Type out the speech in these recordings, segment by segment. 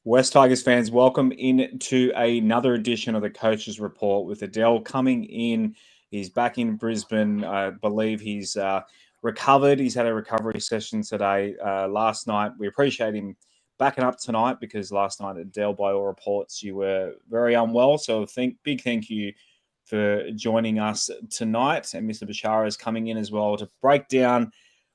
West Tigers fans, welcome into another edition of the Coaches Report with Adel coming in. He's back in Brisbane. I believe he's recovered. He's had a recovery session today. Last night, we appreciate him backing up tonight because last night, Adel, by all reports, you were very unwell. So big thank you for joining us tonight. And Mr. Bashara is coming in as well to break down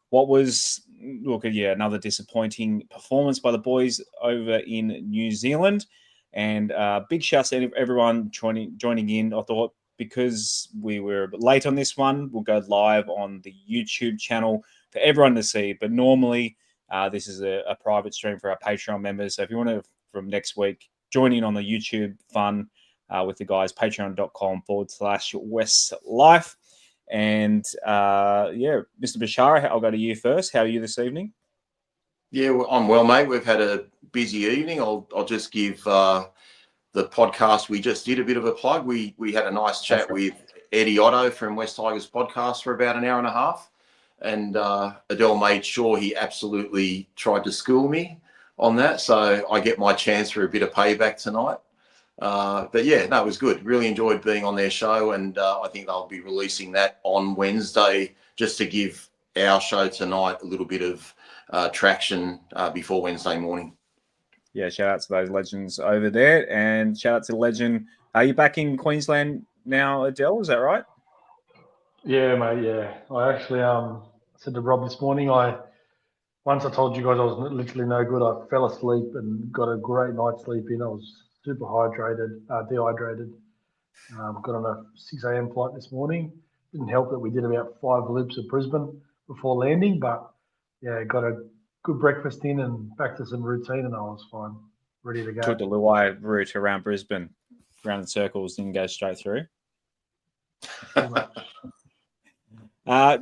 what was, another disappointing performance by the boys over in New Zealand. And big shouts to everyone joining in. I thought because we were a bit late on this one, we'll go live on the YouTube channel for everyone to see. But normally, this is a private stream for our Patreon members. So if you want to, from next week, join in on the YouTube fun with the guys, patreon.com/WestsLife. And Mr. Bashara, I'll go to you first. How are you this evening? Yeah, well, I'm well, mate. We've had a busy evening. I'll just give the podcast we just did a bit of a plug. We had a nice chat with Eddie Otto from West Tigers podcast for about an hour and a half. And Adel made sure he absolutely tried to school me on that. So I get my chance for a bit of payback tonight. But yeah, no, it was good. Really enjoyed being on their show, and I think they'll be releasing that on Wednesday just to give our show tonight a little bit of traction before Wednesday morning. Yeah, shout out to those legends over there, and shout out to the legend. Are you back in Queensland now, Adel? Is that right? Yeah, mate. Yeah, I actually said to Rob this morning. Once I told you guys I was literally no good, I fell asleep and got a great night's sleep in. I was super dehydrated. Got on a 6 a.m. flight this morning. Didn't help that we did about 5 loops of Brisbane before landing, but yeah, got a good breakfast in and back to some routine, and I was fine, ready to go. Took the Doueihi route around Brisbane, around the circles, didn't go straight through.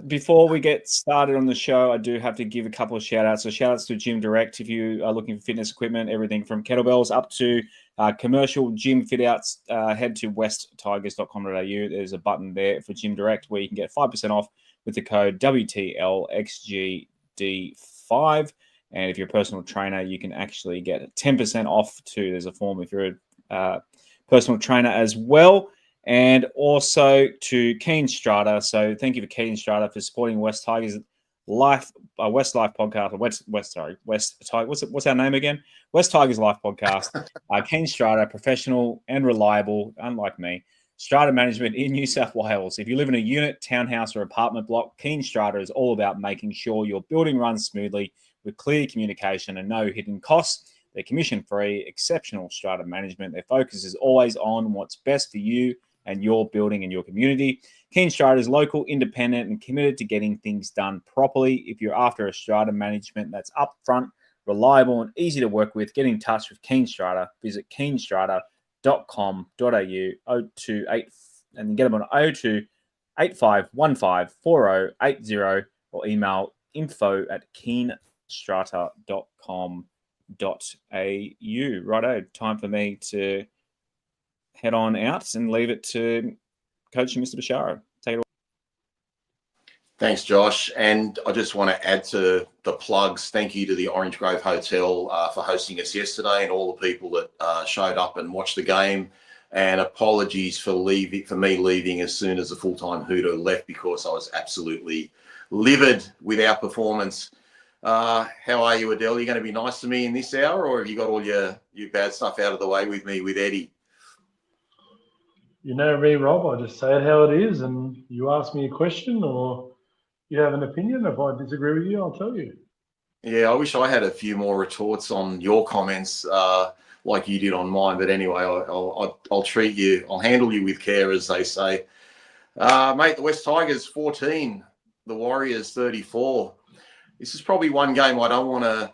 Before we get started on the show, I do have to give a couple of shout outs. So shout outs to Gym Direct if you are looking for fitness equipment, everything from kettlebells up to commercial gym fit outs. Head to westtigers.com.au. There's a button there for Gym Direct where you can get 5% off with the code WTLXGD5. And if you're a personal trainer, you can actually get 10% off too. There's a form if you're a personal trainer as well. And also to Keen Strata. So thank you for Keen Strata for supporting West Tigers Life, West Life podcast. West Tigers. What's our name again? West Tigers Life podcast. Keen Strata, professional and reliable, unlike me. Strata management in New South Wales. If you live in a unit, townhouse, or apartment block, Keen Strata is all about making sure your building runs smoothly with clear communication and no hidden costs. They're commission-free, exceptional strata management. Their focus is always on what's best for you and your building and your community. Keen Strata is local, independent, and committed to getting things done properly. If you're after a strata management that's upfront, reliable, and easy to work with, get in touch with Keen Strata. Visit keenstrata.com.au 028 and get them on 02 85154080 or email info@keenstrata.com.au. Righto, time for me to head on out and leave it to Coach Mr. Bashara. Take it away. Thanks, Josh. And I just want to add to the plugs. Thank you to the Orange Grove Hotel for hosting us yesterday and all the people that showed up and watched the game. And apologies for me leaving as soon as the full-time Hooter left because I was absolutely livid with our performance. How are you, Adel? Are you going to be nice to me in this hour, or have you got all your bad stuff out of the way with me with Eddie? You know me, Rob. I just say it how it is, and you ask me a question or you have an opinion. If I disagree with you, I'll tell you. Yeah, I wish I had a few more retorts on your comments like you did on mine. But anyway, I'll treat you. I'll handle you with care, as they say. Mate, the West Tigers 14, the Warriors 34. This is probably one game I don't want to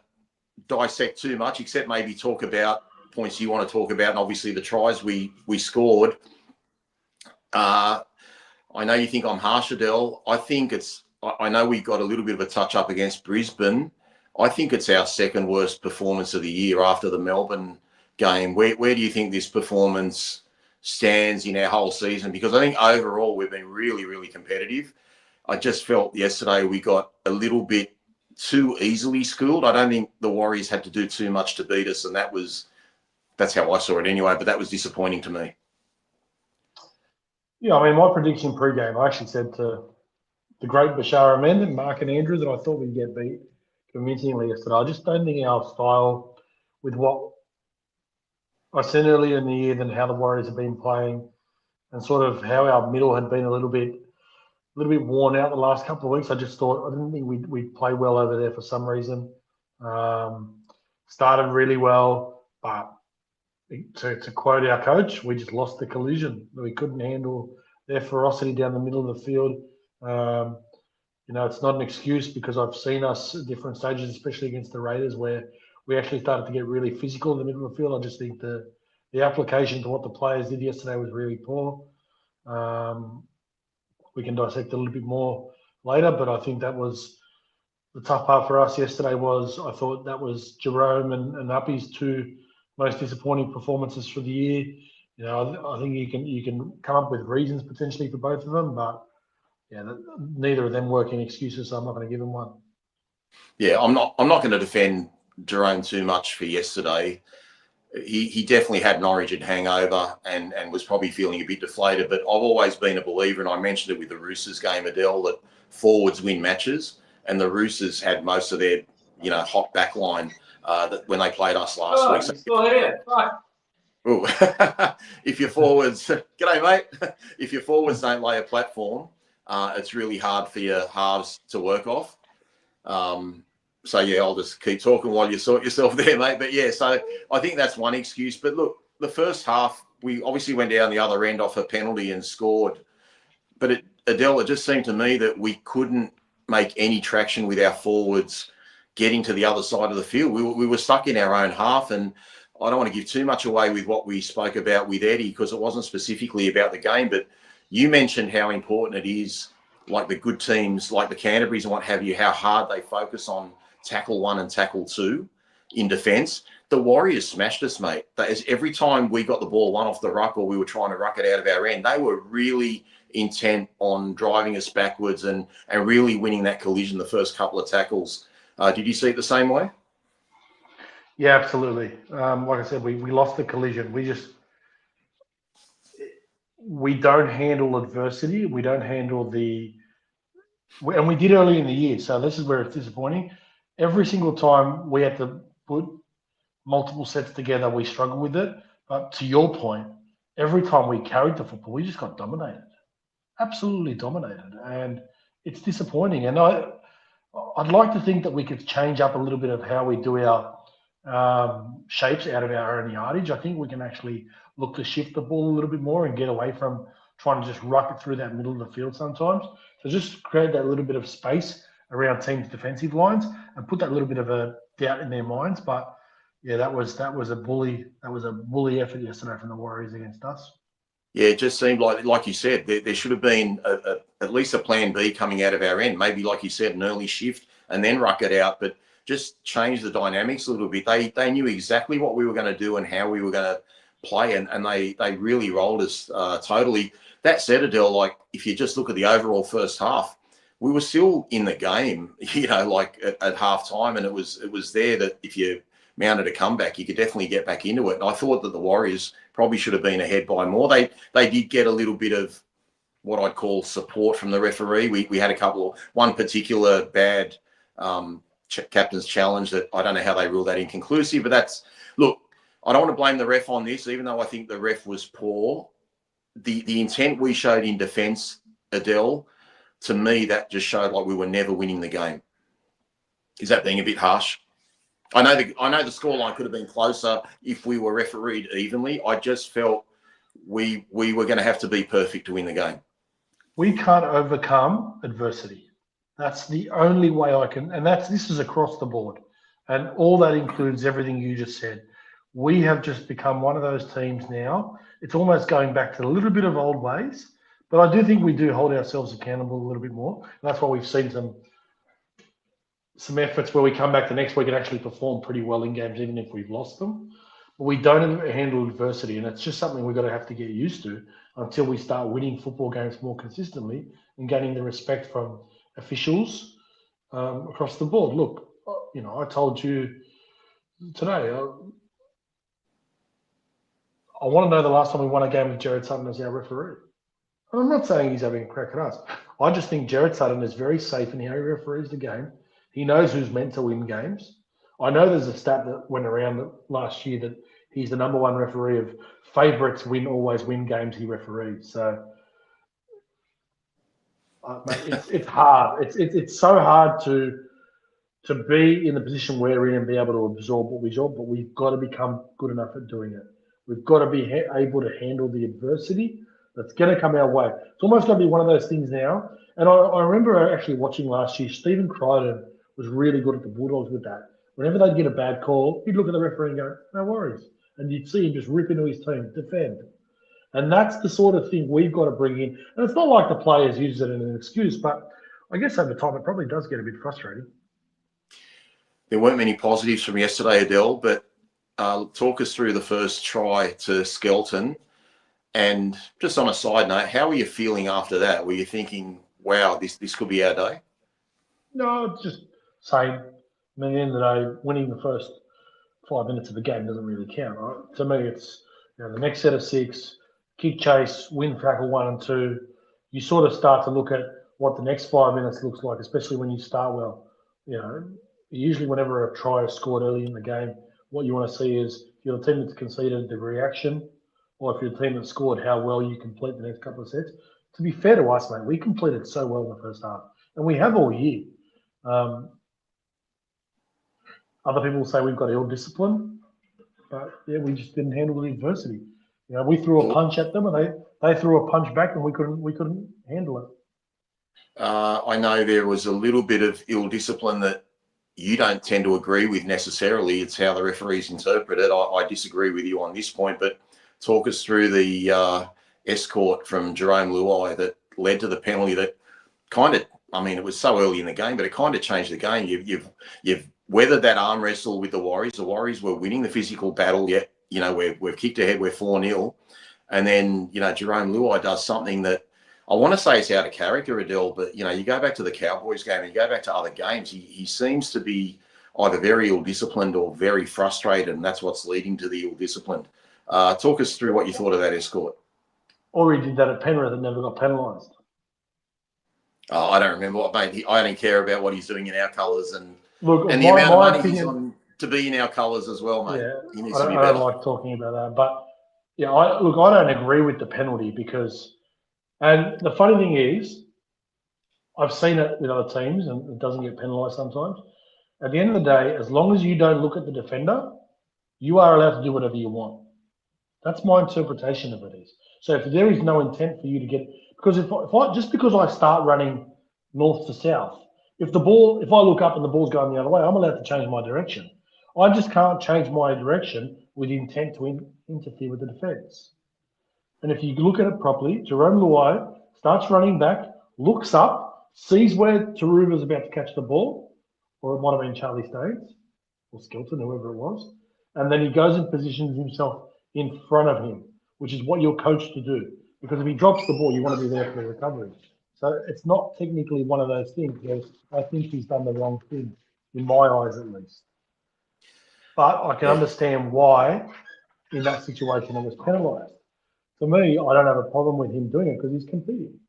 dissect too much, except maybe talk about points you want to talk about, and obviously the tries we scored. I know you think I'm harsh, Adel. I know we got a little bit of a touch up against Brisbane. I think it's our second worst performance of the year after the Melbourne game. Where do you think this performance stands in our whole season? Because I think overall we've been really, really competitive. I just felt yesterday we got a little bit too easily schooled. I don't think the Warriors had to do too much to beat us, and that was that's how I saw it anyway. But that was disappointing to me. Yeah, I mean, my prediction pre-game, I actually said to the great Bashar Ahmed and Mark and Andrew that I thought we'd get beat convincingly yesterday. I just don't think our style, with what I said earlier in the year, than how the Warriors have been playing, and sort of how our middle had been a little bit worn out the last couple of weeks. I didn't think we'd play well over there for some reason. Started really well, but to quote our coach, we just lost the collision. We couldn't handle their ferocity down the middle of the field. It's not an excuse, because I've seen us at different stages, especially against the Raiders, where we actually started to get really physical in the middle of the field. I just think the application to what the players did yesterday was really poor. We can dissect a little bit more later, but I think that was the tough part for us yesterday. I thought that was Jerome and Uppy's two most disappointing performances for the year. I think you can come up with reasons potentially for both of them, but yeah, neither of them working excuses, so I'm not going to give them one. Yeah, I'm not going to defend Jerome too much for yesterday. He definitely had an Origin hangover and was probably feeling a bit deflated. But I've always been a believer, and I mentioned it with the Roosters game, Adel, that forwards win matches, and the Roosters had most of their hot back line when they played us last week. So still here. Ooh. If your forwards, g'day mate. If your forwards don't lay a platform, it's really hard for your halves to work off. So yeah, I'll just keep talking while you sort yourself there, mate. But yeah, so I think that's one excuse. But look, the first half, we obviously went down the other end off a penalty and scored. But Adel, it just seemed to me that we couldn't make any traction with our forwards getting to the other side of the field. We were stuck in our own half, and I don't want to give too much away with what we spoke about with Eddie, because it wasn't specifically about the game. But you mentioned how important it is, like the good teams, like the Canterbury's and what have you, how hard they focus on tackle 1 and tackle 2 in defence. The Warriors smashed us, mate. Every time we got the ball one off the ruck, or we were trying to ruck it out of our end, they were really intent on driving us backwards and really winning that collision the first couple of tackles. Did you see it the same way? Yeah, absolutely. Like I said, we lost the collision. We don't handle adversity. We don't handle and we did early in the year. So this is where it's disappointing. Every single time we had to put multiple sets together, we struggled with it. But to your point, every time we carried the football, we just got dominated. Absolutely dominated. And it's disappointing. And I'd like to think that we could change up a little bit of how we do our shapes out of our own yardage. I think we can actually look to shift the ball a little bit more and get away from trying to just ruck it through that middle of the field sometimes. So just create that little bit of space around teams' defensive lines and put that little bit of a doubt in their minds. But yeah, that was a bully effort yesterday from the Warriors against us. Yeah, it just seemed like you said, there should have been at least a plan B coming out of our end. Maybe, like you said, an early shift and then ruck it out, but just change the dynamics a little bit. They knew exactly what we were going to do and how we were going to play, and they really rolled us totally. That said, Adel, like if you just look at the overall first half, we were still in the game, at half time, and it was there that if you mounted a comeback, you could definitely get back into it. And I thought that the Warriors probably should have been ahead by more. They did get a little bit of what I'd call support from the referee. We had one particular bad captain's challenge that I don't know how they ruled that inconclusive, but look, I don't want to blame the ref on this, even though I think the ref was poor. The intent we showed in defence, Adel, to me, that just showed like we were never winning the game. Is that being a bit harsh? I know the scoreline could have been closer if we were refereed evenly. I just felt we were going to have to be perfect to win the game. We can't overcome adversity. That's the only way I can, and this is across the board. And all that includes everything you just said. We have just become one of those teams now. It's almost going back to a little bit of old ways, but I do think we do hold ourselves accountable a little bit more. And that's why we've seen some efforts where we come back the next week and actually perform pretty well in games, even if we've lost them. But we don't handle adversity, and it's just something we've got to have to get used to until we start winning football games more consistently and gaining the respect from officials across the board. Look, I told you today, I want to know the last time we won a game with Jared Sutton as our referee. And I'm not saying he's having a crack at us. I just think Jared Sutton is very safe in how he referees the game. He knows who's meant to win games. I know there's a stat that went around last year that he's the number one referee of favourites always win games he referees. So, mate, it's hard. It's so hard to be in the position we're in and be able to absorb what we absorb, but we've got to become good enough at doing it. We've got to be able to handle the adversity that's going to come our way. It's almost going to be one of those things now. And I remember actually watching last year, Stephen Crichton was really good at the Bulldogs with that. Whenever they'd get a bad call, he'd look at the referee and go, no worries. And you'd see him just rip into his team, defend. And that's the sort of thing we've got to bring in. And it's not like the players use it as an excuse, but I guess over time it probably does get a bit frustrating. There weren't many positives from yesterday, Adel, but talk us through the first try to Skelton. And just on a side note, how were you feeling after that? Were you thinking, wow, this could be our day? No, it's just same. I mean, at the end of the day, winning the first 5 minutes of the game doesn't really count, right? To me, it's the next set of 6, kick chase, win tackle 1 and 2. You sort of start to look at what the next 5 minutes looks like, especially when you start well. Usually whenever a try is scored early in the game, what you want to see is if you're the team that's conceded, the reaction, or if you're the team that scored, how well you complete the next couple of sets. To be fair to us, mate, we completed so well in the first half, and we have all year. Other people will say we've got ill discipline, but yeah, we just didn't handle the adversity. We threw a punch at them, and they threw a punch back, and we couldn't handle it. I know there was a little bit of ill discipline that you don't tend to agree with necessarily. It's how the referees interpret it. I disagree with you on this point, but talk us through the escort from Jerome Luai that led to the penalty that kind of, it was so early in the game, but it kind of changed the game. You've weathered that arm wrestle with the Warriors. The Warriors were winning the physical battle, yet, we've kicked ahead, we're 4-0. And then, Jerome Luai does something that I want to say it's out of character, Adel, but, you go back to the Cowboys game and you go back to other games, he seems to be either very ill-disciplined or very frustrated, and that's what's leading to the ill-disciplined. Talk us through what you thought of that escort. Or he did that at Penrith and never got penalised. Oh, I don't remember. Mate, I don't care about what he's doing in our colours and the amount of money he's on to be in our colours as well, mate. Yeah, he needs to be I better. don't like talking about that. But, I don't agree with the penalty because – and the funny thing is I've seen it with other teams and it doesn't get penalised sometimes. At the end of the day, as long as you don't look at the defender, you are allowed to do whatever you want. That's my interpretation of it is. So if there is no intent for you to get – because if I just because I start running north to south, if I look up and the ball's going the other way, I'm allowed to change my direction. I just can't change my direction with intent to interfere with the defence. And if you look at it properly, Jerome Luai starts running back, looks up, sees where Taruva's about to catch the ball, or it might have been Charlie Staines or Skelton, whoever it was, and then he goes and positions himself in front of him, which is what you're coached to do. Because if he drops the ball, you want to be there for the recovery. So it's not technically one of those things. I think he's done the wrong thing, in my eyes at least. But I can understand why, in that situation, it was penalised. For me, I don't have a problem with him doing it because he's competing.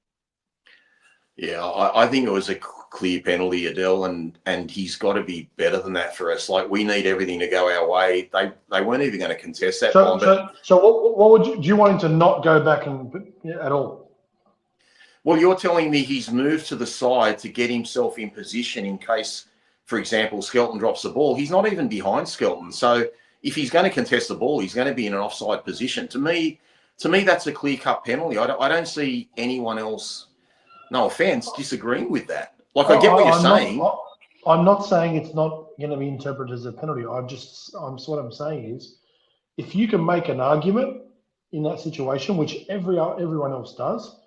Yeah, I think it was a clear penalty, Adel, and he's got to be better than that for us. Like, we need everything to go our way. They weren't even going to contest that bomb. So what would you do? You want him to not go back at all? Well, you're telling me he's moved to the side to get himself in position in case, for example, Skelton drops the ball. He's not even behind Skelton. So if he's going to contest the ball, he's going to be in an offside position. To me, that's a clear-cut penalty. I don't see anyone else, no offence, disagreeing with that. Like, I get what you're saying. I'm not saying it's not going to be interpreted as a penalty. What I'm saying is, if you can make an argument in that situation, which everyone else does,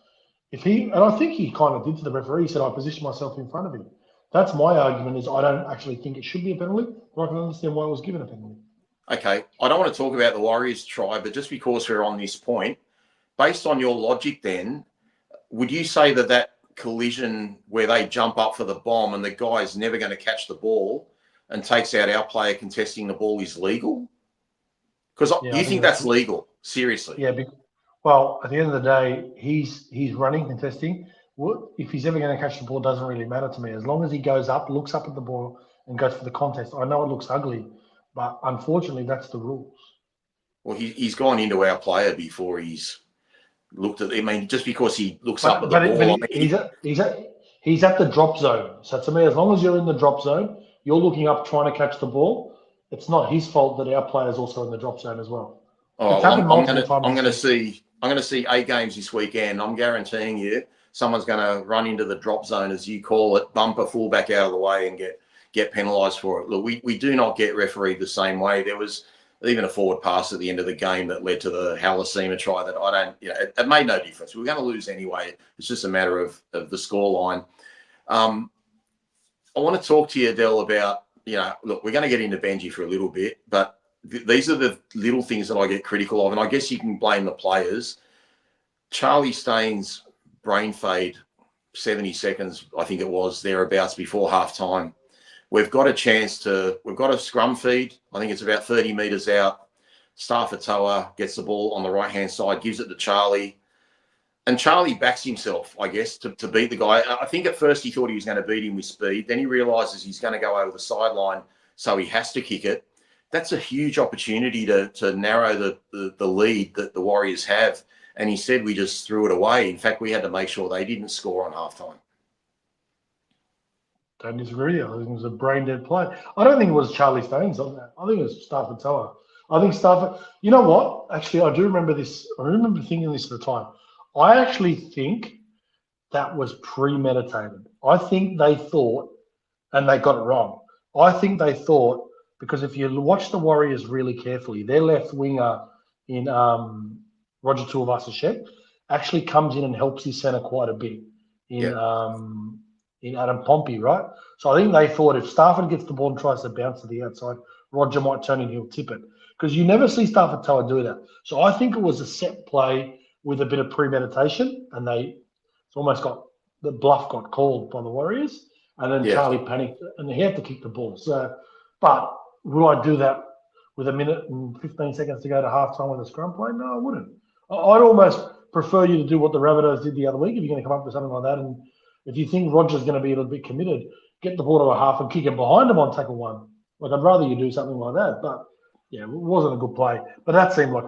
and I think he kind of did to the referee, he said, I positioned myself in front of him. That's my argument, is I don't actually think it should be a penalty, but I can understand why it was given a penalty. Okay, I don't want to talk about the Warriors try, but just because we're on this point, based on your logic then, would you say that collision where they jump up for the bomb and the guy's never going to catch the ball and takes out our player contesting the ball is legal? Because you think that's legal. Seriously. Yeah. Well, at the end of the day, he's running, contesting. If he's ever going to catch the ball, doesn't really matter to me. As long as he goes up, looks up at the ball, and goes for the contest. I know it looks ugly, but unfortunately, that's the rules. Well, he's gone into our player before he's looked at. I mean, just because he looks up at the ball, he's at the drop zone. So to me, as long as you're in the drop zone, you're looking up trying to catch the ball. It's not his fault that our player's also in the drop zone as well. Oh, it's happened multiple times. I'm going to see 8 games this weekend. I'm guaranteeing you, someone's going to run into the drop zone, as you call it, bump a fullback out of the way, and get penalised for it. Look, we do not get refereed the same way. There was even a forward pass at the end of the game that led to the Halasima try that I don't, it made no difference. We were going to lose anyway. It's just a matter of the scoreline. I want to talk to you, Adel, about, look, we're going to get into Benji for a little bit, but these are the little things that I get critical of, and I guess you can blame the players. Charlie Staines' brain fade, 70 seconds, I think it was, thereabouts before half-time. We've got a scrum feed. I think it's about 30 metres out. Staffatoa gets the ball on the right-hand side, gives it to Charlie. And Charlie backs himself, I guess, to beat the guy. I think at first he thought he was going to beat him with speed. Then he realises he's going to go over the sideline, so he has to kick it. That's a huge opportunity to narrow the lead that the Warriors have. And instead we just threw it away. In fact, we had to make sure they didn't score on halftime. Don't disagree. I think it was a brain dead play. I don't think it was Charlie Staines on that. I think it was Staffatoa. I think you know what? Actually, I do remember this. I remember thinking this at the time. I actually think that was premeditated. I think they thought, and they got it wrong. I think they thought, because if you watch the Warriors really carefully, their left winger in Roger Tuivasa-Sheck actually comes in and helps his centre quite a bit in Adam Pompey, right? So I think they thought if Stafford gets the ball and tries to bounce to the outside, Roger might turn and he'll tip it. Because you never see Stafford do that. So I think it was a set play with a bit of premeditation, and the bluff got called by the Warriors, and then Charlie panicked, and he had to kick the ball. So, but would I do that with a minute and 15 seconds to go to halftime with a scrum play? No, I wouldn't. I'd almost prefer you to do what the Rabbitohs did the other week if you're going to come up with something like that. And if you think Roger's going to be a little bit committed, get the ball to a half and kick it behind him on tackle one. Like, I'd rather you do something like that. But, yeah, it wasn't a good play. But that seemed like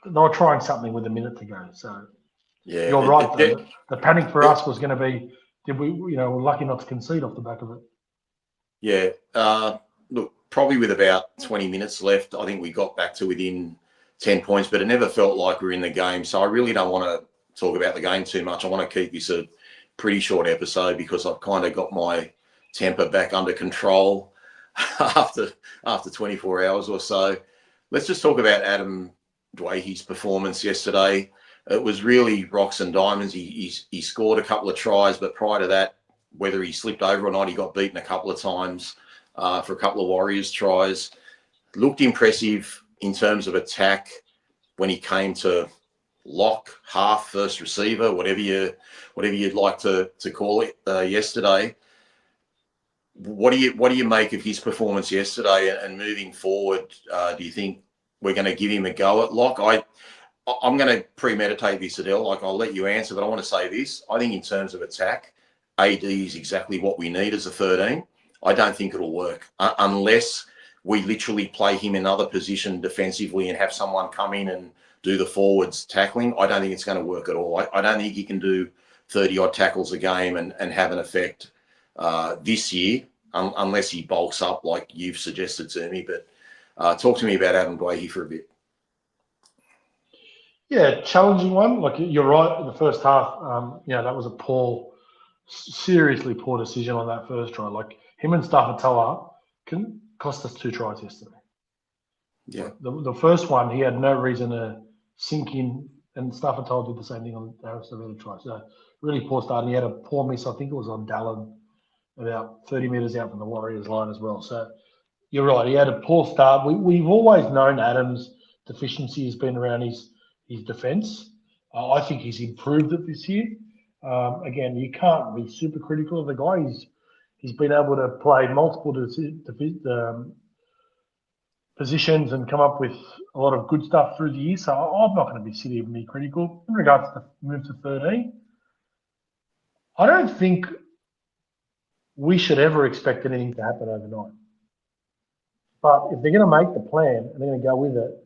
they were trying something with a minute to go. So, you're right, though. The panic for us was going to be, we're lucky not to concede off the back of it. Yeah. Look, probably with about 20 minutes left, I think we got back to within 10 points, but it never felt like we were in the game. So I really don't want to talk about the game too much. I want to keep this a pretty short episode because I've kind of got my temper back under control after 24 hours or so. Let's just talk about Adam Doueihi's performance yesterday. It was really rocks and diamonds. He scored a couple of tries, but prior to that, whether he slipped over or not, he got beaten a couple of times for a couple of Warriors tries. Looked impressive in terms of attack when he came to lock, half, first receiver, whatever you'd like to call it yesterday. What do you make of his performance yesterday and moving forward? Do you think we're going to give him a go at lock? I'm going to premeditate this, Adel. Like, I'll let you answer, but I want to say this. I think in terms of attack, AD is exactly what we need as a 13. I don't think it'll work unless we literally play him in another position defensively and have someone come in and do the forwards tackling. I don't think it's going to work at all. I don't think he can do 30-odd tackles a game and have an effect this year unless he bulks up like you've suggested to me. But talk to me about Adam Doueihi for a bit. Yeah, challenging one. Like, you're right, in the first half, that was a seriously poor decision on that first try. Like, him and Staffatoa can cost us 2 tries yesterday. Yeah. The first one, he had no reason to sink in, and Staffatoa did the same thing on the rest of the try. So, really poor start. And he had a poor miss, I think it was on Dallin, about 30 metres out from the Warriors line as well. So, you're right, he had a poor start. We've always known Adam's deficiency has been around his defence. I think he's improved it this year. Again, you can't be super critical of the guy. He's been able to play multiple positions and come up with a lot of good stuff through the year. So I'm not going to be sitting and be critical. In regards to the move to 13, I don't think we should ever expect anything to happen overnight. But if they're going to make the plan and they're going to go with it,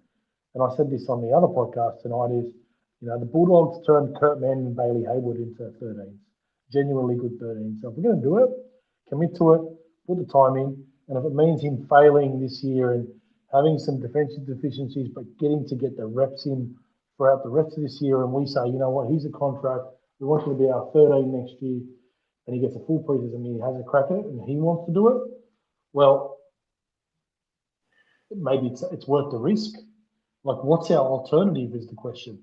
and I said this on the other podcast tonight, is, the Bulldogs turned Kurt Mann and Bailey Haywood into 13s, genuinely good 13s. So if we're going to do it, commit to it, put the time in, and if it means him failing this year and having some defensive deficiencies, but getting to get the reps in throughout the rest of this year, and we say, you know what, here's a contract, we want you to be our 13 next year, and he gets a full preseason and he has a crack at it and he wants to do it, well, maybe it's worth the risk. Like, what's our alternative is the question.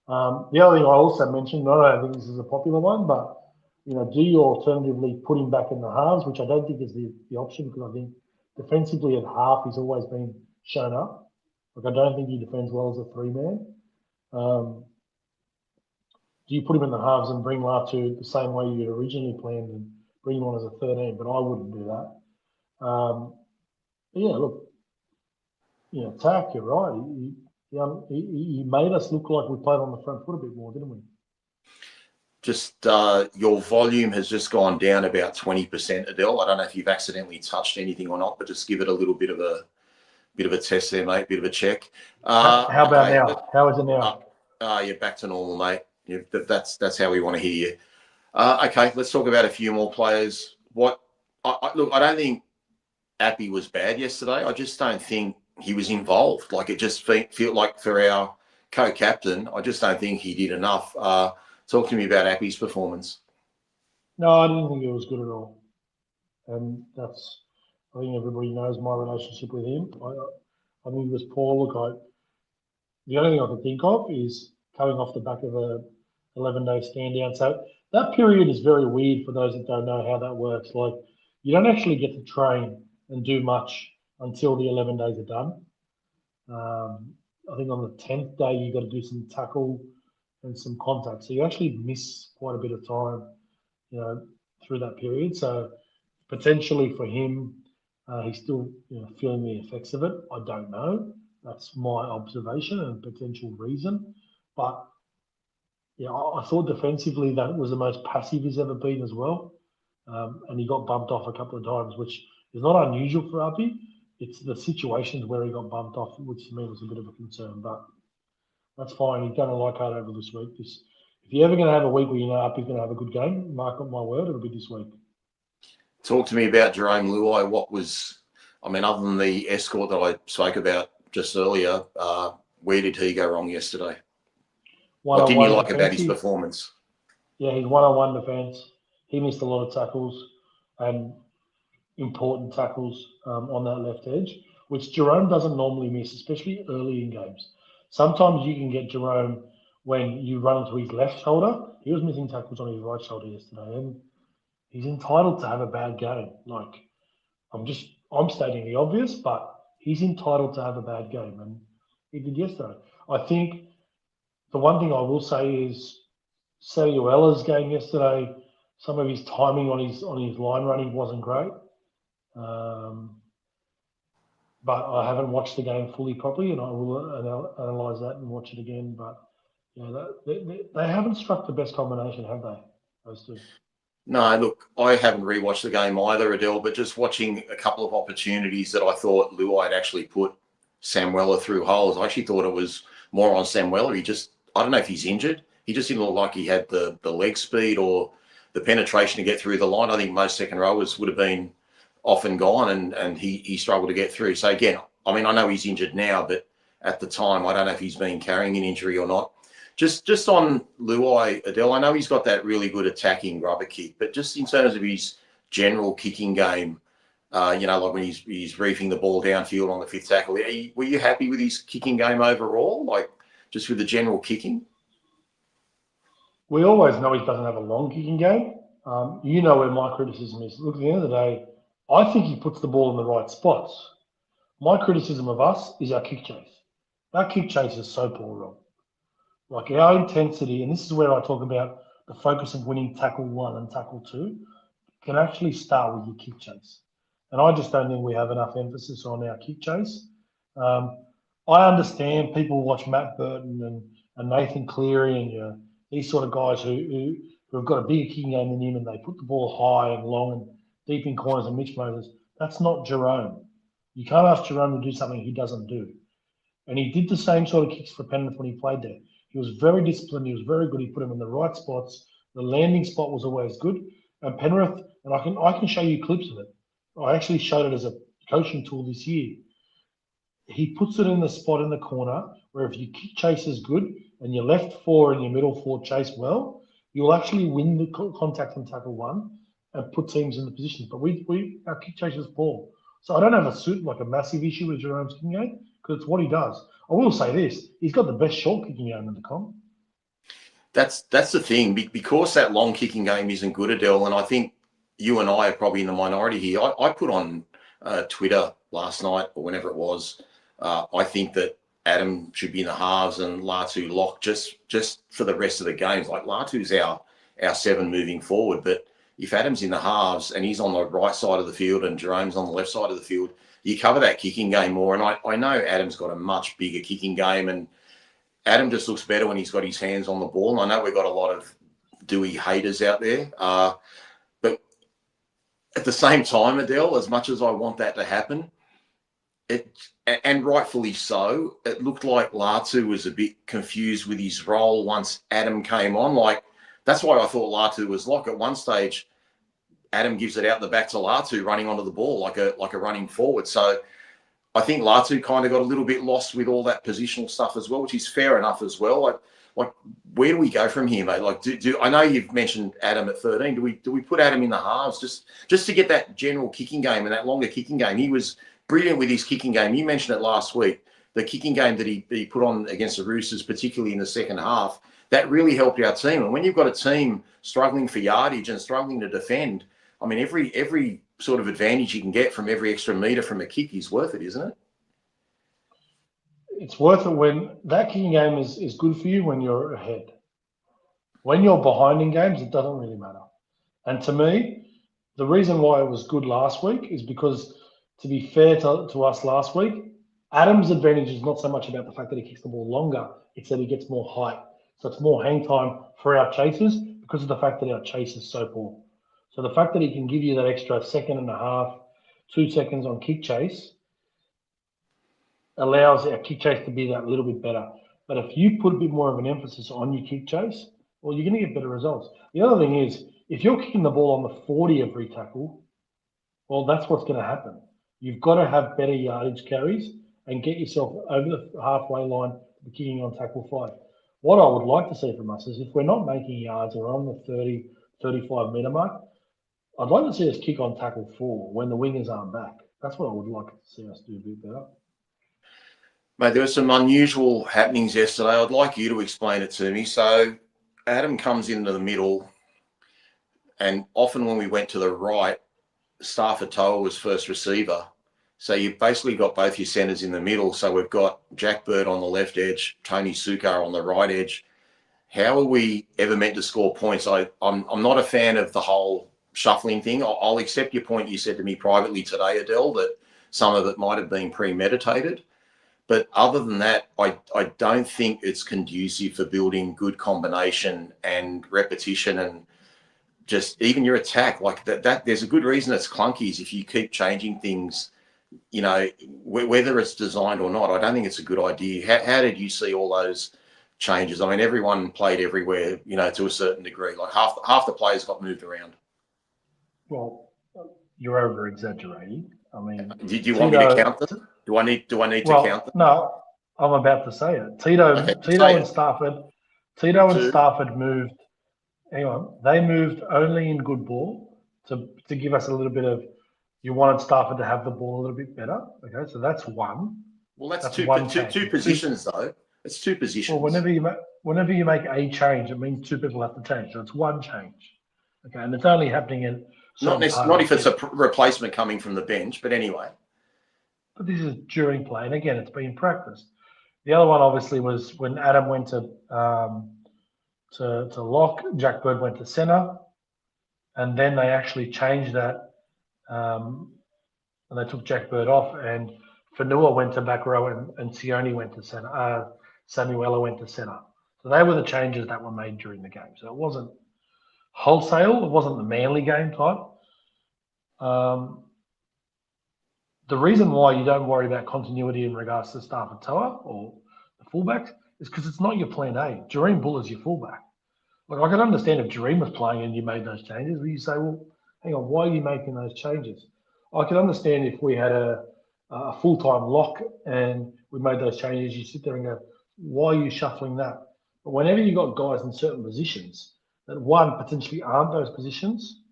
The other thing I also mentioned, I don't think this is a popular one, but, do you alternatively put him back in the halves, which I don't think is the option, because I think defensively at half he's always been shown up. Like, I don't think he defends well as a 3-man. Do you put him in the halves and bring Latu the same way you had originally planned and bring him on as a 13? But I wouldn't do that. But yeah, look, Tack, you're right. He made us look like we played on the front foot a bit more, didn't we? Just your volume has just gone down about 20%, Adel. I don't know if you've accidentally touched anything or not, but just give it a little bit of a test there, mate. Bit of a check. How about now? How is it now? You're back to normal, mate. That's how we want to hear you. Okay, let's talk about a few more players. Look, I don't think Appy was bad yesterday. I just don't think he was involved. Like, it just felt like for our co-captain, I just don't think he did enough. Talk to me about Appy's performance. No, I didn't think it was good at all. And I think everybody knows my relationship with him. I think he was poor. Look, the only thing I can think of is coming off the back of a 11-day stand down. So that period is very weird for those that don't know how that works. Like, you don't actually get to train and do much until the 11 days are done. I think on the 10th day, you've got to do some tackle and some contact. So you actually miss quite a bit of time, through that period. So potentially for him, he's still feeling the effects of it. I don't know. That's my observation and potential reason. But yeah, I thought defensively that was the most passive he's ever been as well. And he got bumped off a couple of times, which is not unusual for Uppy. It's the situations where he got bumped off, which to me was a bit of a concern. But that's fine. He's done a like hard over this week. If you're ever going to have a week where Uppy's going to have a good game, mark up my word, it'll be this week. Talk to me about Jarome Luai. Other than the escort that I spoke about just earlier, where did he go wrong yesterday? What didn't you like about his performance? Yeah, his one-on-one defence. He missed a lot of tackles and important tackles on that left edge, which Jarome doesn't normally miss, especially early in games. Sometimes you can get Jarome when you run into his left shoulder. He was missing tackles on his right shoulder yesterday, and he's entitled to have a bad game. Like, I'm stating the obvious, but he's entitled to have a bad game, and he did yesterday. I think the one thing I will say is Sadioela's game yesterday, some of his timing on his line running wasn't great. But I haven't watched the game fully properly, and I will analyse that and watch it again. But they haven't struck the best combination, have they? Those two. No, look, I haven't rewatched the game either, Adel, but just watching a couple of opportunities that I thought Luai had actually put Sam Weller through holes. I actually thought it was more on Sam Weller. I don't know if he's injured. He just didn't look like he had the leg speed or the penetration to get through the line. I think most second rowers would have been off and gone, and he struggled to get through. So again, I know he's injured now, but at the time, I don't know if he's been carrying an injury or not. Just on Luai, Adel, I know he's got that really good attacking rubber kick, but just in terms of his general kicking game, like when he's reefing the ball downfield on the fifth tackle, were you happy with his kicking game overall? Like, just with the general kicking? We always know he doesn't have a long kicking game. Where my criticism is. Look, at the end of the day, I think he puts the ball in the right spots. My criticism of us is our kick chase. Our kick chase is so poor, Rob. Like, our intensity, and this is where I talk about the focus of winning tackle 1 and tackle 2, can actually start with your kick chase. And I just don't think we have enough emphasis on our kick chase. I understand people watch Matt Burton and Nathan Cleary and these sort of guys who've got a bigger kicking game than him, and they put the ball high and long and deep in corners and Mitch Moses. That's not Jerome. You can't ask Jerome to do something he doesn't do. And he did the same sort of kicks for Penrith when he played there. He was very disciplined. He was very good. He put him in the right spots. The landing spot was always good. And Penrith, and I can show you clips of it. I actually showed it as a coaching tool this year. He puts it in the spot in the corner where if your kick chase is good and your left four and your middle four chase well, you'll actually win the contact and tackle one and put teams in the position. But our kick chase is poor. So I don't have a massive issue with Jerome's kicking game because it's what he does. I will say this: he's got the best short kicking game in the comp. That's the thing, because that long kicking game isn't good, Adel, and I think you and I are probably in the minority here. I put on Twitter last night or whenever it was. I think that Adam should be in the halves and Latu lock just for the rest of the games. Like Latu's our 7 moving forward, but if Adam's in the halves and he's on the right side of the field and Jerome's on the left side of the field, you cover that kicking game more. And I know Adam's got a much bigger kicking game, and Adam just looks better when he's got his hands on the ball. And I know we've got a lot of Doueihi haters out there, but at the same time, Adel, as much as I want that to happen, and rightfully so, it looked like Latu was a bit confused with his role once Adam came on. Like, that's why I thought Latu was lock. At one stage, Adam gives it out the back to Latu running onto the ball like a running forward. So I think Latu kind of got a little bit lost with all that positional stuff as well, which is fair enough as well. Like where do we go from here, mate? Like, do I know you've mentioned Adam at 13. Do we put Adam in the halves just to get that general kicking game and that longer kicking game? He was brilliant with his kicking game. You mentioned it last week. The kicking game that he put on against the Roosters, particularly in the second half, that really helped our team. And when you've got a team struggling for yardage and struggling to defend, I mean, every sort of advantage you can get from every extra metre from a kick is worth it, isn't it? It's worth it when that kicking game is good for you when you're ahead. When you're behind in games, it doesn't really matter. And to me, the reason why it was good last week is because, to be fair to us last week, Adam's advantage is not so much about the fact that he kicks the ball longer, it's that he gets more height. So it's more hang time for our chasers because of the fact that our chase is so poor. So the fact that he can give you that extra second and a half, 2 seconds on kick chase allows our kick chase to be that little bit better. But if you put a bit more of an emphasis on your kick chase, well, you're going to get better results. The other thing is, if you're kicking the ball on the 40 every tackle, well, that's what's going to happen. You've got to have better yardage carries and get yourself over the halfway line to be kicking on tackle 5. What I would like to see from us is if we're not making yards or on the 30, 35 metre mark, I'd like to see us kick on tackle 4 when the wingers aren't back. That's what I would like to see us do a bit better. Mate, there were some unusual happenings yesterday. I'd like you to explain it to me. So Adam comes into the middle, and often when we went to the right, Stafford Toa was first receiver. So you've basically got both your centres in the middle. So we've got Jack Bird on the left edge, Tony Sukar on the right edge. How are we ever meant to score points? I'm not a fan of the whole shuffling thing. I'll accept your point you said to me privately today, Adel, that some of it might have been premeditated. But other than that, I don't think it's conducive for building good combination and repetition and just even your attack. Like that there's a good reason it's clunky is if you keep changing things, you know, whether it's designed or not. I don't think it's a good idea. How did you see all those changes? I mean, everyone played everywhere, you know, to a certain degree. Like half the players got moved around. Well, you're over exaggerating. I mean, do you want me to count them? Do I need to count them? No, I'm about to say it. Tito and Stafford moved. Hang on, they moved only in good ball to give us a little bit of. You wanted Stafford to have the ball a little bit better. Okay, so that's one. Well, that's two positions though. It's 2 positions. Well, whenever you make a change, it means 2 people have to change. So it's 1 change. Okay, and it's only happening in not if it's a replacement coming from the bench, but anyway. But this is during play, and again, it's been practiced. The other one obviously was when Adam went to lock, Jack Bird went to centre, and then they actually changed that, and they took Jack Bird off, and Fanua went to back row and Sione went to centre. Samuela went to centre. So they were the changes that were made during the game. So it wasn't wholesale. It wasn't the Manly game type. The reason why you don't worry about continuity in regards to Stafford Toa or the fullbacks is because it's not your plan A. Jareem Bull is your fullback. Like, I can understand if Jareem was playing and you made those changes, but you say, well, hang on, why are you making those changes? I can understand if we had a full-time lock and we made those changes, you sit there and go, why are you shuffling that? But whenever you've got guys in certain positions that, one, potentially aren't those positions,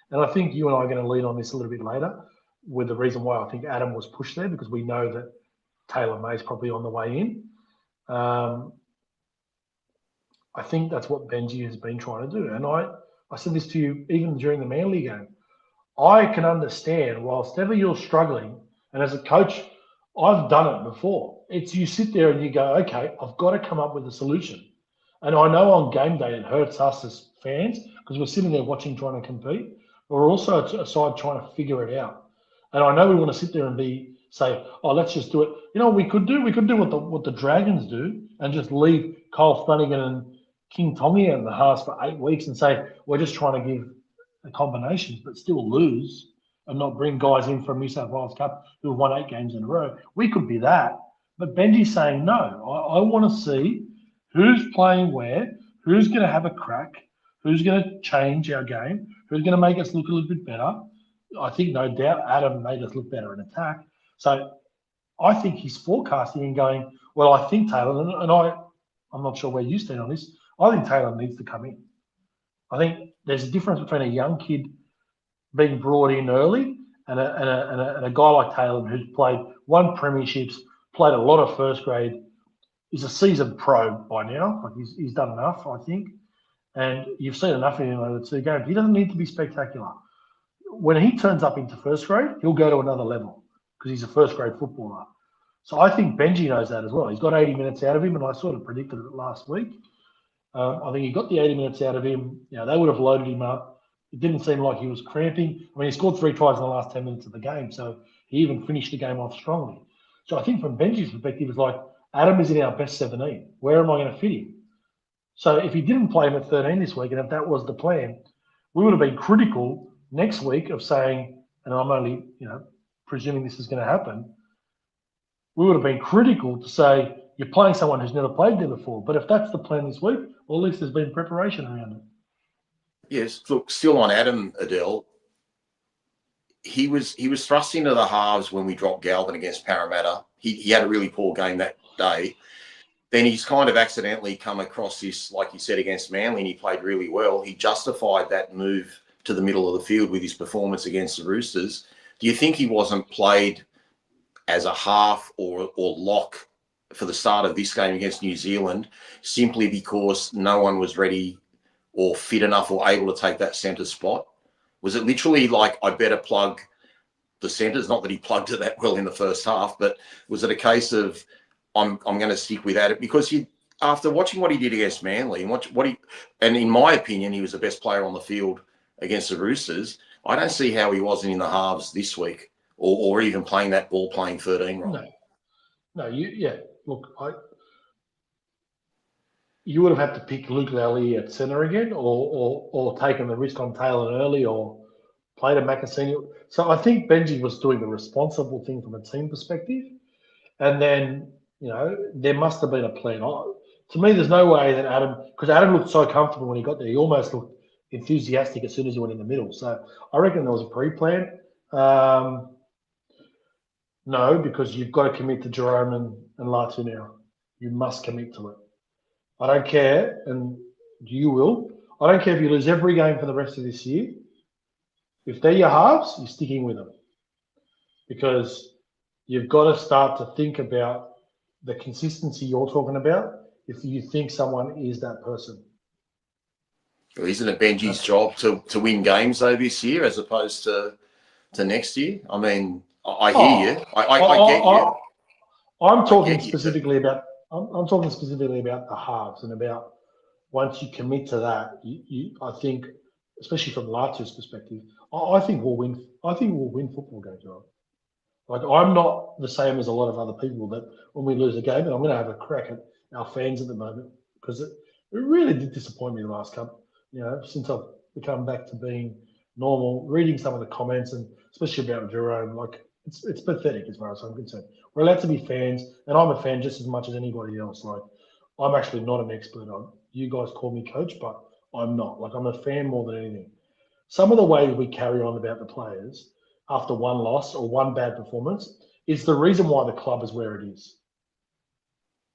and I think you and I are going to lean on this a little bit later with the reason why I think Adam was pushed there, because we know that Taylor May's probably on the way in. I think that's what Benji has been trying to do. And I said this to you even during the Manly game. I can understand whilst ever you're struggling, and as a coach, I've done it before. It's you sit there and you go, okay, I've got to come up with a solution. And I know on game day it hurts us as fans because we're sitting there watching, trying to compete. But we're also aside trying to figure it out. And I know we want to sit there and say, oh, let's just do it. You know what we could do? We could do what the Dragons do and just leave Kyle Flanagan and King Tommy out in the halves for 8 weeks and say, we're just trying to give the combinations, but still lose and not bring guys in from New South Wales Cup who have won 8 games in a row. We could be that. But Benji's saying, no, I want to see who's playing where, who's going to have a crack, who's going to change our game, who's going to make us look a little bit better. I think no doubt Adam made us look better in attack. So I think he's forecasting and going, well, I think Taylor, and I'm not sure where you stand on this, I think Taylor needs to come in. I think there's a difference between a young kid being brought in early and a guy like Taylor who's played 1 premierships, played a lot of first grade. He's a seasoned pro by now. Like he's done enough, I think. And you've seen enough of him over the 2 games. He doesn't need to be spectacular. When he turns up into first grade, he'll go to another level because he's a first grade footballer. So I think Benji knows that as well. He's got 80 minutes out of him, and I sort of predicted it last week. I think he got the 80 minutes out of him. You know, they would have loaded him up. It didn't seem like he was cramping. I mean, he scored 3 tries in the last 10 minutes of the game, so he even finished the game off strongly. So I think from Benji's perspective, it's like, Adam is in our best 17. Where am I going to fit him? So if he didn't play him at 13 this week, and if that was the plan, we would have been critical next week of saying, and I'm only, presuming this is going to happen, we would have been critical to say, you're playing someone who's never played there before. But if that's the plan this week, well, at least there's been preparation around it. Yes, look, still on Adam, Adel, he was thrust into the halves when we dropped Galvin against Parramatta. He had a really poor game that day. Then he's kind of accidentally come across this, like you said, against Manly, and he played really well. He justified that move to the middle of the field with his performance against the Roosters. Do you think he wasn't played as a half or lock for the start of this game against New Zealand simply because no one was ready or fit enough or able to take that centre spot? Was it literally like, I better plug the centres? Not that he plugged it that well in the first half, but was it a case of, I'm going to stick with that? Because after watching what he did against Manly and in my opinion, he was the best player on the field against the Roosters. I don't see how he wasn't in the halves this week or even playing that ball playing 13 role. No, look, you would have had to pick Luke Lally at centre again or taken the risk on Taylor early or played a Macasini. So I think Benji was doing the responsible thing from a team perspective. And then, there must have been a plan. To me, there's no way that because Adam looked so comfortable when he got there, he almost looked enthusiastic as soon as he went in the middle. So I reckon there was a pre-plan. No, because you've got to commit to Jerome and Latu now. You must commit to it. I don't care, and you will. I don't care if you lose every game for the rest of this year. If they're your halves, you're sticking with them. Because you've got to start to think about the consistency you're talking about if you think someone is that person. Well, isn't it Benji's job to win games though this year as opposed to next year? I mean, I hear you. I get you. I'm talking specifically about the halves and about once you commit to that, I think, especially from Latu's perspective, I think we'll win. I think we'll win football games, Rob. Like, I'm not the same as a lot of other people that when we lose a game, and I'm going to have a crack at our fans at the moment because it really did disappoint me the last couple, since I've become back to being normal, reading some of the comments and especially about Jerome, like it's pathetic as far as I'm concerned. We're allowed to be fans, and I'm a fan just as much as anybody else. Like, I'm actually not an expert on, you guys call me coach, but I'm not. Like, I'm a fan more than anything. Some of the ways we carry on about the players after one loss or one bad performance is the reason why the club is where it is.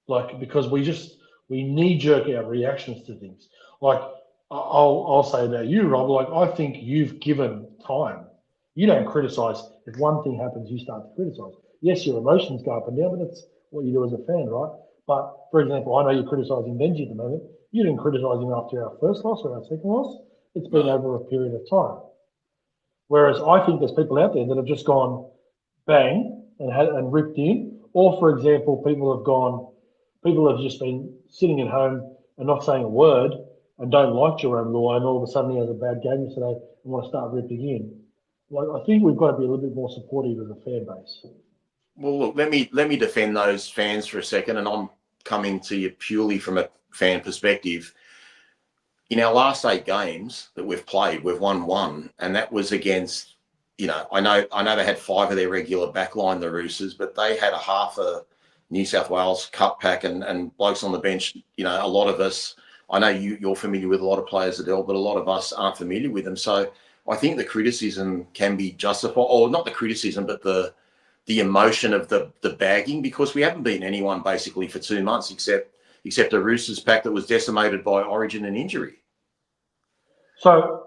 Like, because we knee jerk our reactions to things. Like, I'll say about you, Rob. Like, I think you've given time. You don't criticize. If one thing happens, you start to criticize. Yes, your emotions go up and down, but that's what you do as a fan, right? But for example, I know you're criticizing Benji at the moment. You didn't criticize him after our first loss or our second loss. It's been over a period of time. Whereas I think there's people out there that have just gone bang and ripped in, or for example, people have just been sitting at home and not saying a word and don't like Jerome Luai, and all of a sudden he has a bad game yesterday and want to start ripping in. Like, I think we've got to be a little bit more supportive of the fan base. Well, look, let me defend those fans for a second, and I'm coming to you purely from a fan perspective. In our last 8 games that we've played, we've won 1, and that was against, I know they had 5 of their regular backline, the Roosters, but they had a half a New South Wales Cup pack and blokes on the bench. A lot of us, I know you're familiar with a lot of players, Adel, but a lot of us aren't familiar with them. So I think the criticism can be justified, or not the criticism, but the emotion of the bagging, because we haven't beaten anyone basically for 2 months except a Roosters pack that was decimated by origin and injury. So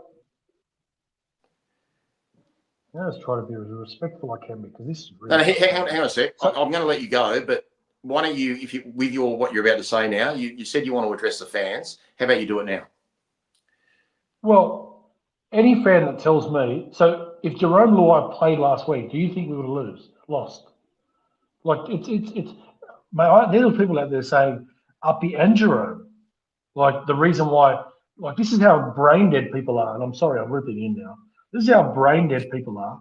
let's try to be as respectful I can, because this is really. No, hang on a sec. I'm going to let you go, but why don't you, with what you're about to say now, you said you want to address the fans. How about you do it now? Well, any fan that tells me, so if Jerome Luai played last week, do you think we would have lost? Like, it's there's people out there saying Uppy and Jerome. Like, the reason why, like, this is how brain dead people are, and I'm sorry, I'm ripping in now. This is how brain dead people are,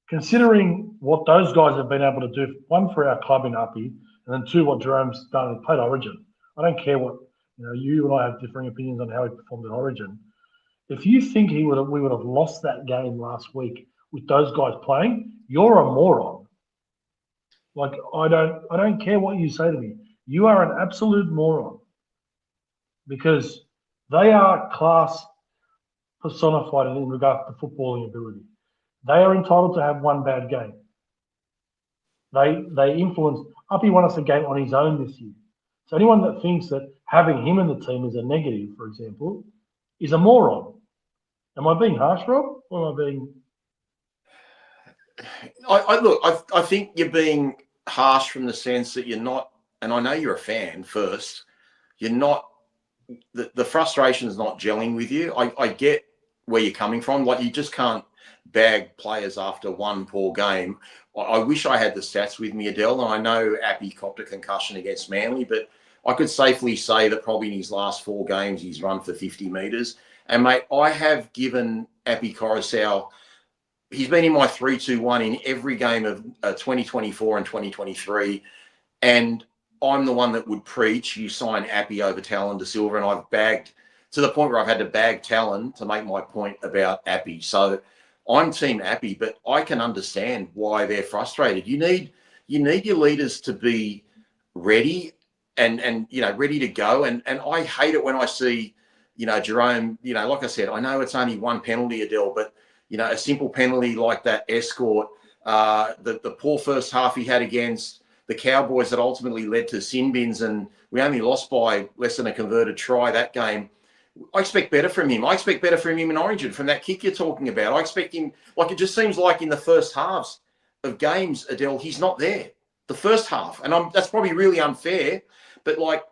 considering what those guys have been able to do. One, for our club in Uppy, and then 2, what Jerome's done and played Origin. I don't care what you and I have differing opinions on how he performed in Origin. If you think we would have lost that game last week with those guys playing, you're a moron. Like, I don't care what you say to me. You are an absolute moron, because they are class personified in regard to footballing ability. They are entitled to have one bad game. They influence. Uppy won us a game on his own this year. So anyone that thinks that having him in the team is a negative, for example, is a moron. Am I being harsh, Rob? Or am I being? I think you're being harsh from the sense that you're not, and I know you're a fan first. You're not. The frustration is not gelling with you. I get where you're coming from. Like, you just can't bag players after one poor game. I wish I had the stats with me, Adel, and I know Appy copped a concussion against Manly, but I could safely say that probably in his last 4 games he's run for 50 metres. And, mate, I have given Appy Coruscant, he's been in my 3-2-1 in every game of 2024 and 2023, and I'm the one that would preach you sign Appy over Talon De Silva, and I've bagged to the point where I've had to bag Talon to make my point about Appy. So I'm team Appy, but I can understand why they're frustrated. You need your leaders to be ready and ready to go. And I hate it when I see, Jerome, like I said, I know it's only one penalty, Adel, but a simple penalty like that escort, the poor first half he had against the Cowboys that ultimately led to sin bins, and we only lost by less than a converted try that game. I expect better from him. I expect better from him in Origin, from that kick you're talking about. I expect him, like, it just seems like in the first halves of games, Adel, he's not there. The first half. And that's probably really unfair, but, like,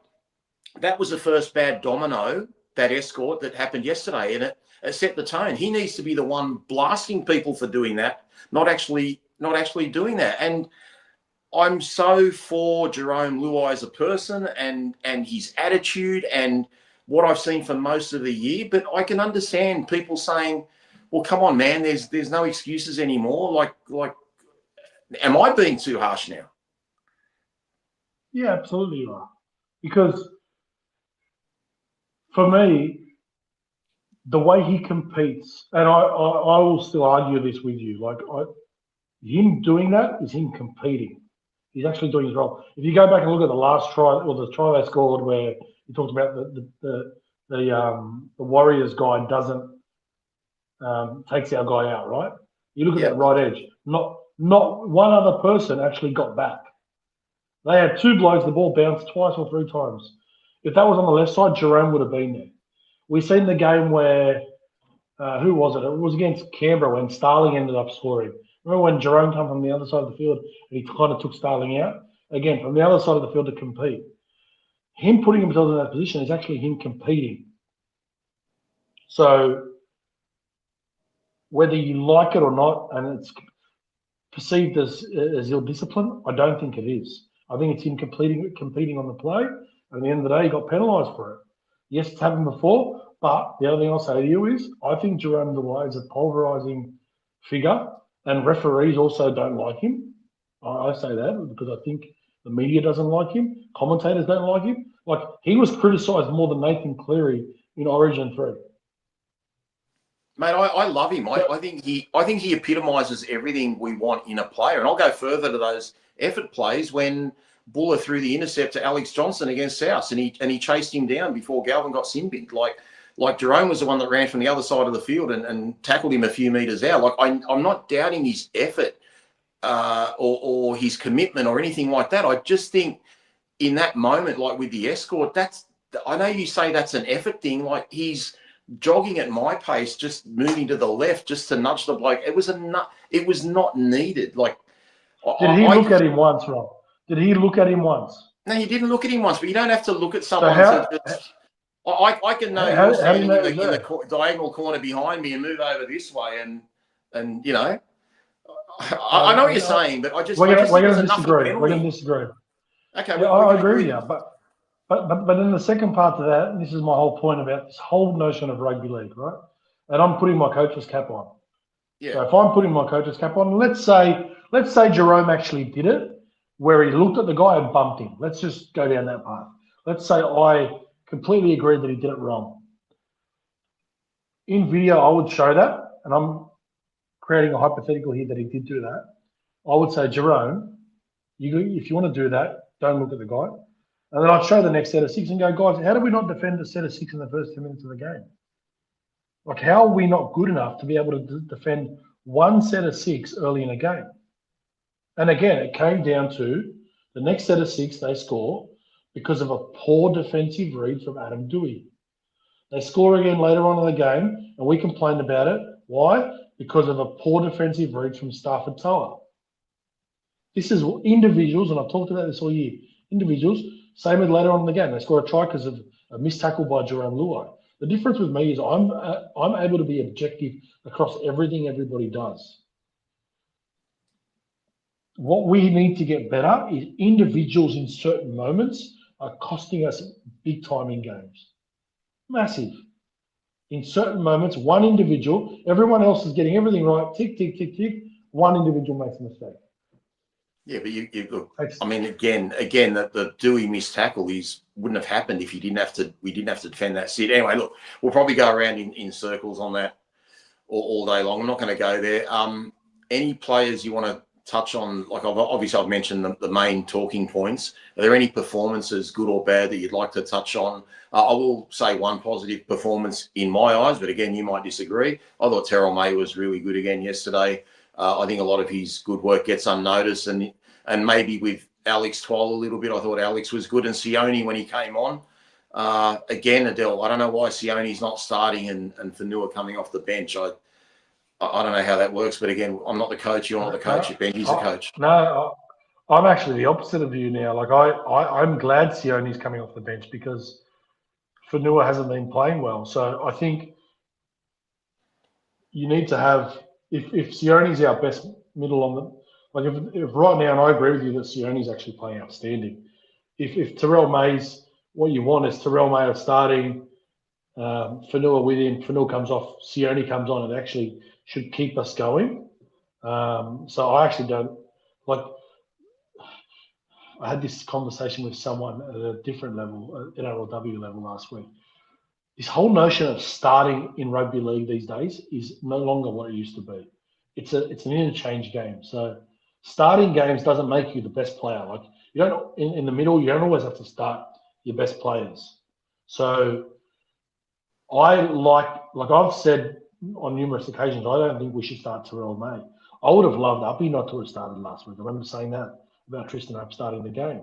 that was the first bad domino, that escort that happened yesterday, and it set the tone. He needs to be the one blasting people for doing that, not actually doing that. And I'm so for Jerome Luai as a person and his attitude and what I've seen for most of the year, but I can understand people saying, well, come on, man, there's no excuses anymore. Like Am I being too harsh now? Yeah, absolutely you are. Because for me, the way he competes, and I will still argue this with you, like him doing that is him competing. He's actually doing his role. If you go back and look at the last try, or the try they scored, where you talked about the Warriors guy doesn't takes our guy out, right? You look at that right edge. Not one other person actually got back. They had two blokes. The ball bounced twice or three times. If that was on the left side, Jerome would have been there. We've seen the game where who was it? It was against Canberra when Starling ended up scoring. Remember when Jerome came from the other side of the field and he kind of took Starling out? Again, from the other side of the field to compete. Him putting himself in that position is actually him competing. So whether you like it or not, and it's perceived as ill discipline, I don't think it is. I think it's him competing on the play. And at the end of the day, he got penalised for it. Yes, it's happened before, but the other thing I'll say to you is I think Jerome Doueihi is a pulverising figure, and referees also don't like him. I say that because I think the media doesn't like him, commentators don't like him. Like, he was criticised more than Nathan Cleary in Origin 3. Mate, I love him. I think he epitomises everything we want in a player. And I'll go further to those effort plays when Buller threw the intercept to Alex Johnson against South, and he chased him down before Galvin got sin-binned. Like Jerome was the one that ran from the other side of the field and tackled him a few metres out. Like, I'm not doubting his effort or his commitment or anything like that. I just think in that moment, like with the escort, I know you say that's an effort thing. Like, he's jogging at my pace, just moving to the left, just to nudge the bloke. It was not needed. Like, did he look at him once, Rob? Did he look at him once? No, he didn't look at him once. But you don't have to look at someone to just. I can know you're standing in the diagonal corner behind me and move over this way, and you know, I know what you're saying, but we're going to disagree. We're going to disagree. Okay, yeah, I agree with you, but in the second part of that, and this is my whole point about this whole notion of rugby league, right? And I'm putting my coach's cap on. Yeah. So if I'm putting my coach's cap on, let's say Jerome actually did it, where he looked at the guy and bumped him. Let's just go down that path. Let's say I completely agree that he did it wrong. In video, I would show that, and I'm creating a hypothetical here that he did do that. I would say, Jerome, if you want to do that, don't look at the guy. And then I'd show the next set of six and go, guys, how do we not defend a set of six in the first 10 minutes of the game? Like, how are we not good enough to be able to defend one set of six early in a game? And again, it came down to the next set of six they score because of a poor defensive read from Adam Doueihi. They score again later on in the game, and we complained about it. Why? Because of a poor defensive read from Stafford Toa. This is individuals, and I've talked about this all year. Individuals, same as later on in the game. They score a try because of a missed tackle by Jerome Doueihi. The difference with me is I'm able to be objective across everything everybody does. What we need to get better is individuals in certain moments are costing us big time in games. Massive. In certain moments, one individual, everyone else is getting everything right, tick, tick, tick, tick. One individual makes a mistake. Yeah, but you look. I mean, again, that the Doueihi missed tackle wouldn't have happened if we didn't have to defend that sit. Anyway, look, we'll probably go around in circles on that all day long. I'm not going to go there. Any players you want to touch on? Like, I've mentioned the main talking points. Are there any performances, good or bad, that you'd like to touch on? I will say one positive performance in my eyes, but again, you might disagree. I thought Terrell May was really good again yesterday. I think a lot of his good work gets unnoticed, and maybe with Alex Twal a little bit. I thought Alex was good, and Sione when he came on. Again, Adel, I don't know why Sione's not starting and Fanua coming off the bench. I don't know how that works, but again, I'm not the coach. You're not the coach. Benji's the coach. No, I'm actually the opposite of you now. Like, I'm glad Sione's coming off the bench because Fanua hasn't been playing well. So I think you need to have, if Sione's our best middle on the, like if right now, and I agree with you that Sione's actually playing outstanding. If Terrell May's, what you want is Terrell May starting, Fanua with him, Fanua comes off, Sione comes on, and actually should keep us going. So I actually don't Like, I had this conversation with someone at a different level, at NRLW level last week. This whole notion of starting in rugby league these days is no longer what it used to be. It's an interchange game. So starting games doesn't make you the best player. Like, you don't in the middle, you don't always have to start your best players. So I like I've said on numerous occasions, I don't think we should start Terrell May. I would have loved Uppy not to have started last week. I remember saying that about Tristan Hope starting the game.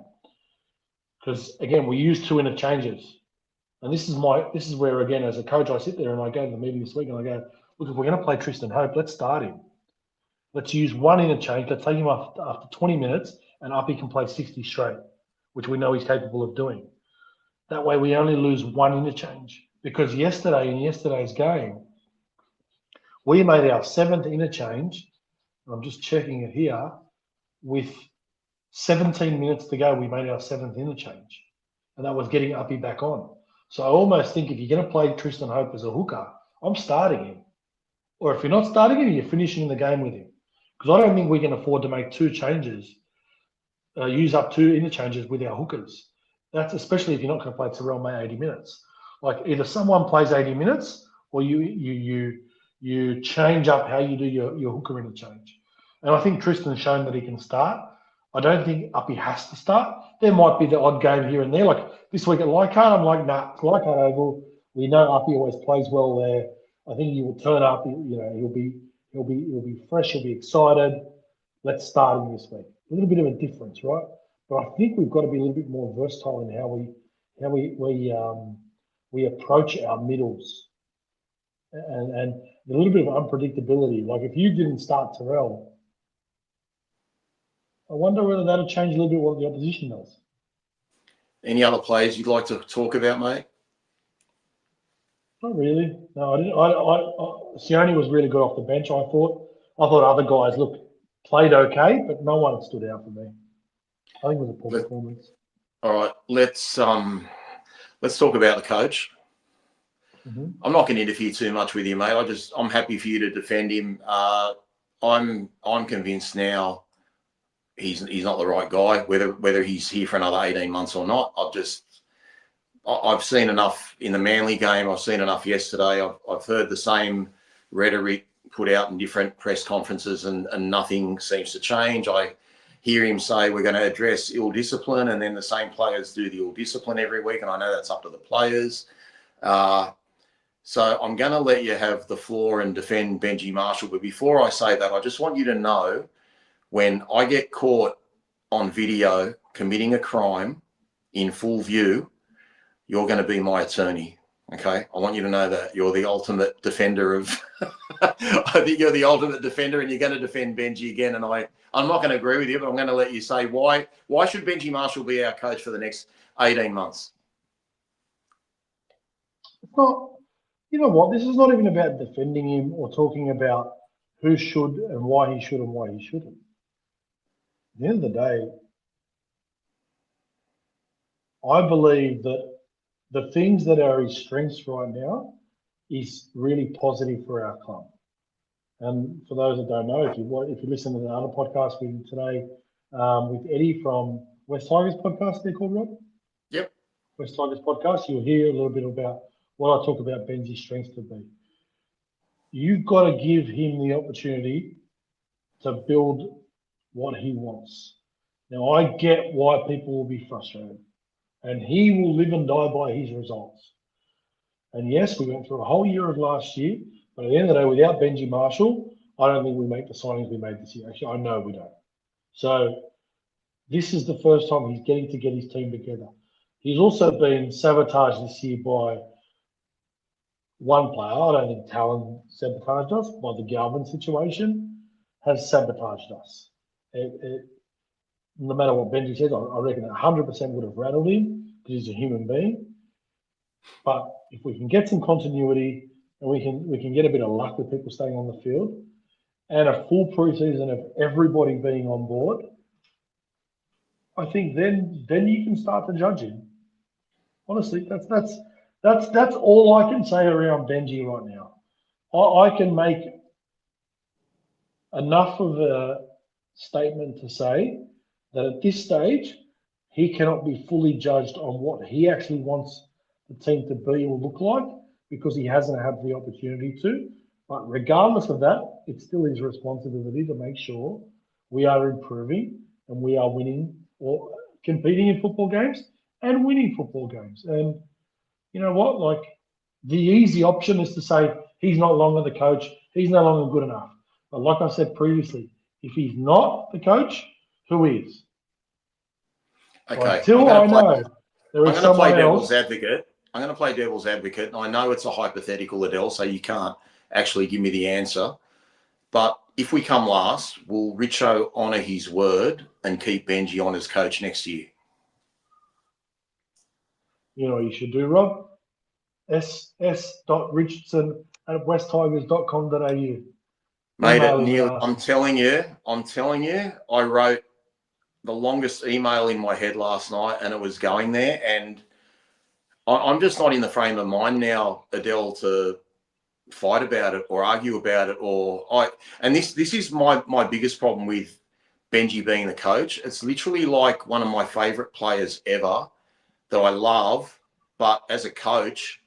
Because again, we used two interchanges. And this is where, again, as a coach, I sit there and I go to the meeting this week and I go, look, if we're going to play Tristan Hope, let's start him. Let's use one interchange. Let's take him off after 20 minutes and Uppy can play 60 straight, which we know he's capable of doing. That way we only lose one interchange. Because yesterday, in yesterday's game, we made our 7th interchange. I'm just checking it here. With 17 minutes to go, we made our 7th interchange. And that was getting Uppy back on. So I almost think if you're going to play Tristan Hope as a hooker, I'm starting him. Or if you're not starting him, you're finishing the game with him. Because I don't think we can afford to make two changes, use up two interchanges with our hookers. That's especially if you're not going to play Terrell May 80 minutes. Like, either someone plays 80 minutes or you change up how you do your hooker interchange. And I think Tristan's shown that he can start. I don't think Uppy has to start. There might be the odd game here and there. Like this week at Leichhardt, I'm like, nah, it's Leichhardt Oval. We know Uppy always plays well there. I think he will turn up. He'll be fresh. He'll be excited. Let's start him this week. A little bit of a difference, right? But I think we've got to be a little bit more versatile in how we approach our middles, and a little bit of unpredictability. Like if you didn't start Terrell, I wonder whether that'll change a little bit what the opposition does. Any other players you'd like to talk about, mate? Not really. No, I didn't. Sione was really good off the bench. I thought other guys played okay, but no one stood out for me. I think it was a poor performance. All right, let's talk about the coach. Mm-hmm. I'm not going to interfere too much with you, mate. I'm happy for you to defend him. I'm convinced now he's not the right guy. Whether he's here for another 18 months or not, I've seen enough in the Manly game. I've seen enough yesterday. I've heard the same rhetoric put out in different press conferences, and nothing seems to change. I hear him say we're going to address ill discipline, and then the same players do the ill discipline every week, and I know that's up to the players. So I'm going to let you have the floor and defend Benji Marshall. But before I say that, I just want you to know, when I get caught on video committing a crime in full view, you're going to be my attorney. Okay, I want you to know that you're the ultimate defender of. I think you're the ultimate defender, and you're going to defend Benji again. And I'm not going to agree with you, but I'm going to let you say why. Why should Benji Marshall be our coach for the next 18 months? Well, you know what? This is not even about defending him or talking about who should and why he should and why he shouldn't. At the end of the day, I believe that the things that are his strengths right now is really positive for our club. And for those that don't know, if you listen to the other podcast we did today with Eddie from West Tigers podcast, they're called, Rob? Yep. West Tigers podcast, you'll hear a little bit about what I talk about Benji's strengths to be. You've got to give him the opportunity to build what he wants. Now, I get why people will be frustrated, and he will live and die by his results. And yes, we went through a whole year of last year, but at the end of the day, without Benji Marshall, I don't think we make the signings we made this year. Actually, I know we don't. So this is the first time he's getting to get his team together. He's also been sabotaged this year by one player. I don't think Talon sabotaged us, by the Galvin situation has sabotaged us. No matter what Benji says, I reckon 100% would have rattled him because he's a human being. But if we can get some continuity and we can get a bit of luck with people staying on the field and a full preseason of everybody being on board, I think then you can start to judge him. Honestly, that's all I can say around Benji right now. I can make enough of statement to say that at this stage, he cannot be fully judged on what he actually wants the team to be or look like because he hasn't had the opportunity to. But regardless of that, it's still his responsibility to make sure we are improving and we are winning or competing in football games and winning football games. And you know what? Like, the easy option is to say he's no longer the coach, he's no longer good enough. But like I said previously, if he's not the coach, who is? Okay. Until I know there is someone devil's else. advocate. I'm going to play devil's advocate. And I know it's a hypothetical, Adel, so you can't actually give me the answer. But if we come last, will Richo honour his word and keep Benji on as coach next year? You know what you should do, Rob? ss.richardson@westtigers.com.au. Mate, Neil, I'm telling you, I wrote the longest email in my head last night and it was going there. And I'm just not in the frame of mind now, Adel, to fight about it or argue about it. And this is my biggest problem with Benji being the coach. It's literally like one of my favourite players ever that I love, but as a coach,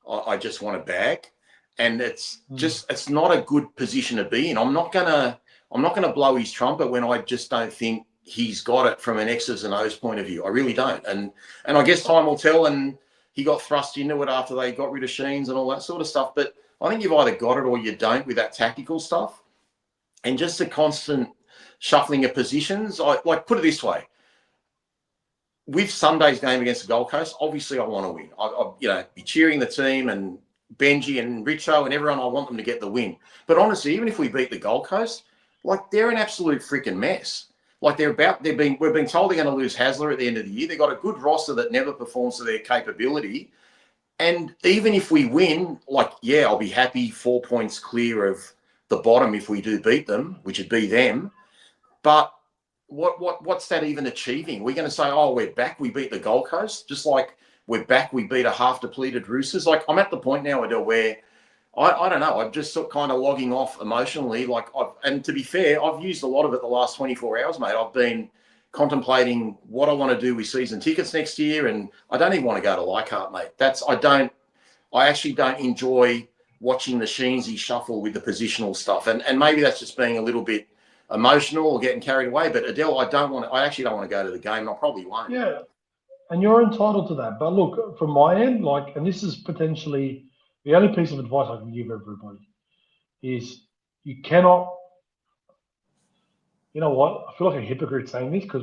I just want to bag. And it's not a good position to be in. I'm not gonna blow his trumpet when I just don't think he's got it from an X's and O's point of view. I really don't. And I guess time will tell. And he got thrust into it after they got rid of Sheens and all that sort of stuff. But I think you've either got it or you don't with that tactical stuff. And just the constant shuffling of positions. Like, put it this way. With Sunday's game against the Gold Coast, obviously I want to win. I be cheering the team and Benji and Richo and everyone. I want them to get the win. But honestly, even if we beat the Gold Coast, like, they're an absolute freaking mess. Like, we've been told they're going to lose Hasler at the end of the year. They've got a good roster that never performs to their capability. And even if we win, I'll be happy 4 points clear of the bottom if we do beat them, which would be them. But what's that even achieving? We're going to say, oh, we're back, we beat the Gold Coast, just like we're back, we beat a half-depleted Roosters. Like, I'm at the point now, Adel, where I don't know, I'm just kind of logging off emotionally. And to be fair, I've used a lot of it the last 24 hours, mate. I've been contemplating what I want to do with season tickets next year, and I don't even want to go to Leichhardt, mate. I actually don't enjoy watching the Sheensy shuffle with the positional stuff. And maybe that's just being a little bit emotional or getting carried away. But Adel, I actually don't want to go to the game, and I probably won't. Yeah, and you're entitled to that. But look, from my end, and this is potentially the only piece of advice I can give everybody is you cannot. You know what? I feel like a hypocrite saying this because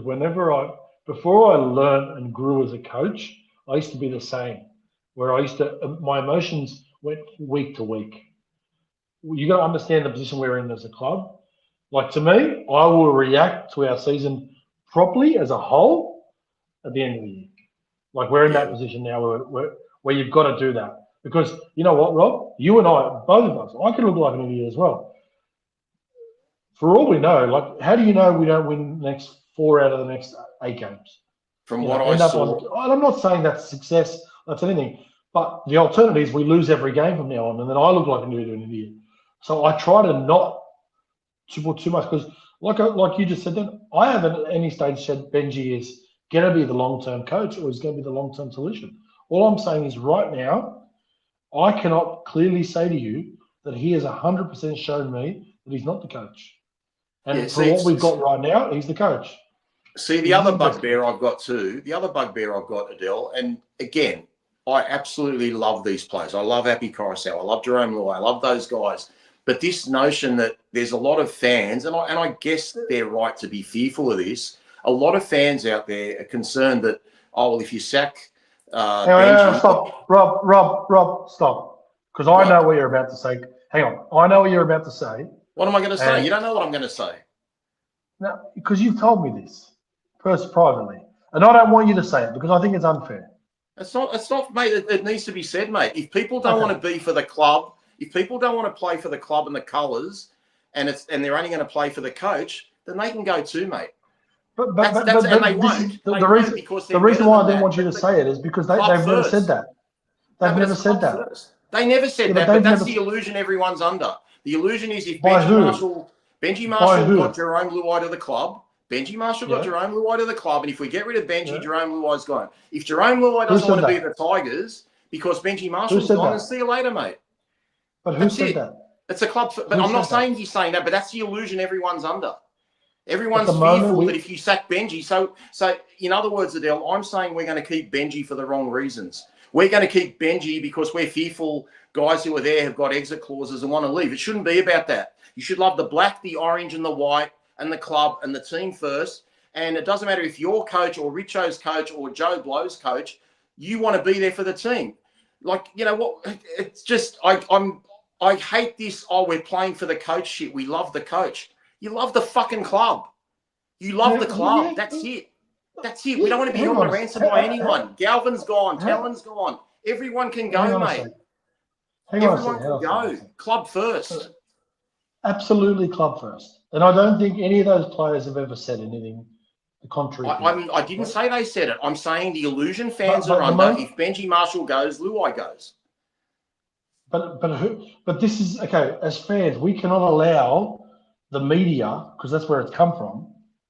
before I learned and grew as a coach, I used to be the same. Where my emotions went week to week. You got to understand the position we're in as a club. Like, to me, I will react to our season properly as a whole at the end of the year. Like, we're in that position now where you've got to do that. Because you know what, Rob? You and I, both of us, I can look like an idiot as well. For all we know, how do you know we don't win the next 4 out of the next 8 games? From what I saw. I'm not saying that's success, that's anything. But the alternative is we lose every game from now on, and then I look like an idiot. So I try to not to put too much, because like you just said, then I haven't at any stage said Benji is going to be the long-term coach or is going to be the long-term solution. All I'm saying is right now, I cannot clearly say to you that he has 100% shown me that he's not the coach. And for what we've got right now, he's the coach. See, the other bugbear I've got, Adel, and again, I absolutely love these players. I love Appy Coruscant. I love Jerome Loy. I love those guys. But this notion that there's a lot of fans, and I guess they're right to be fearful of this, a lot of fans out there are concerned that, if you sack Benji... Stop. Rob, stop. Because I know what you're about to say. Hang on. I know what you're about to say. What am I going to say? You don't know what I'm going to say. No, because you've told me this privately. And I don't want you to say it because I think it's unfair. It's not, mate. It needs to be said, mate. If people don't want to be for the club, if people don't want to play for the club and the colours, and they're only going to play for the coach, then they can go too, mate. But they won't. The reason why I didn't want you to say it is because they've never said that. They've never said that. They never said that, but that's the illusion everyone's under. The illusion is if Benji Benji By Marshall who? got Jerome Luai to the club. Benji Marshall got Jerome Luai to the club. And if we get rid of Benji, Jerome Luai's gone. If Jerome Luai doesn't want to be at the Tigers because Benji Marshall's gone, then see you later, mate. But who said that? It's a club. But I'm not saying he's saying that, but that's the illusion everyone's under. Everyone's fearful that if you sack Benji, so in other words, Adel, I'm saying we're going to keep Benji for the wrong reasons. We're going to keep Benji because we're fearful guys who are there have got exit clauses and want to leave. It shouldn't be about that. You should love the black, the orange, and the white, and the club and the team first. And it doesn't matter if you're coach or Richo's coach or Joe Blow's coach. You want to be there for the team. Like, you know what? It's just I hate this. Oh, we're playing for the coach shit. We love the coach. You love the fucking club. You love the club. That's it. That's it. We don't want to be held to ransom by anyone. Galvin's gone. Talon's gone. Everyone can go, mate. Everyone can go. Club first. Absolutely club first. And I don't think any of those players have ever said anything the contrary. I didn't say they said it. I'm saying the illusion fans are under. If Benji Marshall goes, Luai goes. But this is okay. As fans, we cannot allow the media, because that's where it's come from.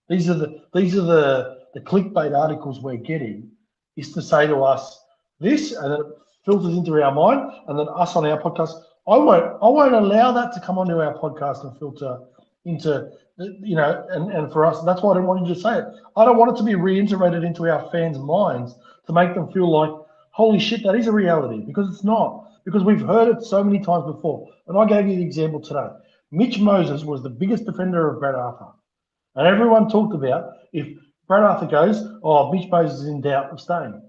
These are the clickbait articles we're getting, is to say to us this, and it filters into our mind, and then us on our podcast. I won't allow that to come onto our podcast and filter into, you know, and for us, that's why I didn't want you to say it. I don't want it to be reiterated into our fans' minds to make them feel like, holy shit, that is a reality, because it's not. Because we've heard it so many times before. And I gave you the example today. Mitch Moses was the biggest defender of Brad Arthur. And everyone talked about, if Brad Arthur goes, oh, Mitch Moses is in doubt of staying.